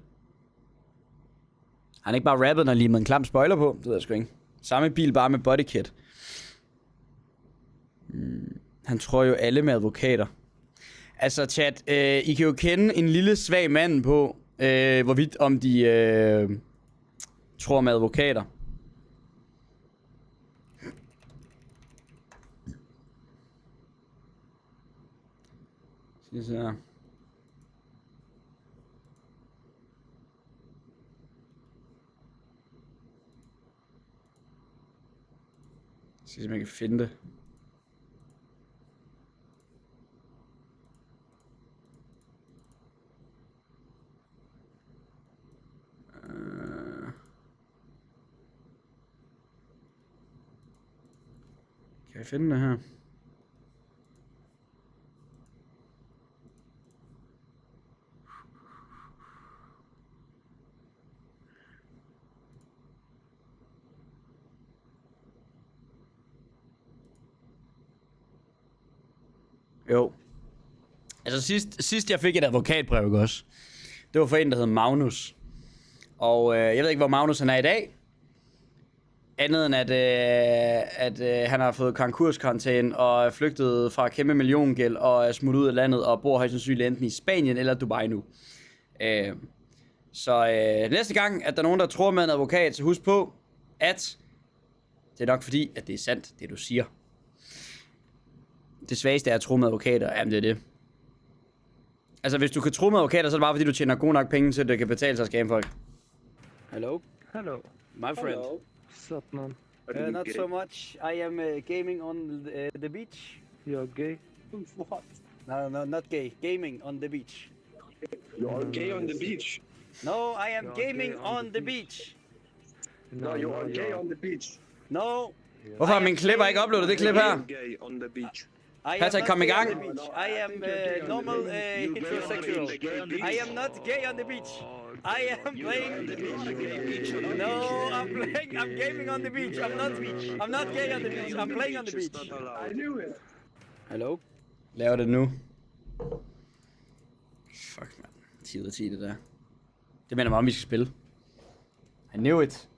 Har han ikke bare rappet, når lige med en klam spoiler på? Det ved jeg sgu ikke. Samme bil, bare med bodykit. Han tror jo alle med advokater. Altså chat, I kan jo kende en lille svag mand på, hvorvidt om de tror med advokater. Skal vi se her. Skal vi se, om jeg kan finde det. Kan jeg finde det her? Jo. Altså sidst jeg fik et advokatbrev, ikke også? Det var for en, der hed Magnus. Og jeg ved ikke, hvor Magnus han er i dag. Andet end at han har fået konkurskarantæne og er flygtet fra kæmpe milliongæld og er smuttet ud af landet og bor højst sandsynligt enten i Spanien eller Dubai nu. Så næste gang, at der er nogen, der tror med en advokat, så husk på, at det er nok fordi, at det er sandt, det du siger. Det svageste er at tro med advokater. Jamen, det er det. Altså, hvis du kan tro med advokater, så er det bare fordi, du tjener gode nok penge til, at det kan betale sig at skamme folk. Hello? Hello. My friend. Hello. What's up, man? Not so much. I am gaming on the beach. You're gay? What? No, not gay. Gaming on the beach. You're gay on the beach. No, I am You're gaming gay on on the the beach. No, you are gay on the beach. No. Hvorfor har min klipper ikke uploadet det klip her? Gay on the beach. Patrick, kom i gang. I am normal heterosexual. I am not gay on the beach. I am playing. No, I'm gaming on the beach. I'm not gay on the beach. I'm playing on the beach. I knew it. Hallo? Laver det nu. Fuck, man. 10 ud af 10, det der. Det mener mig om, vi skal spille. I knew it.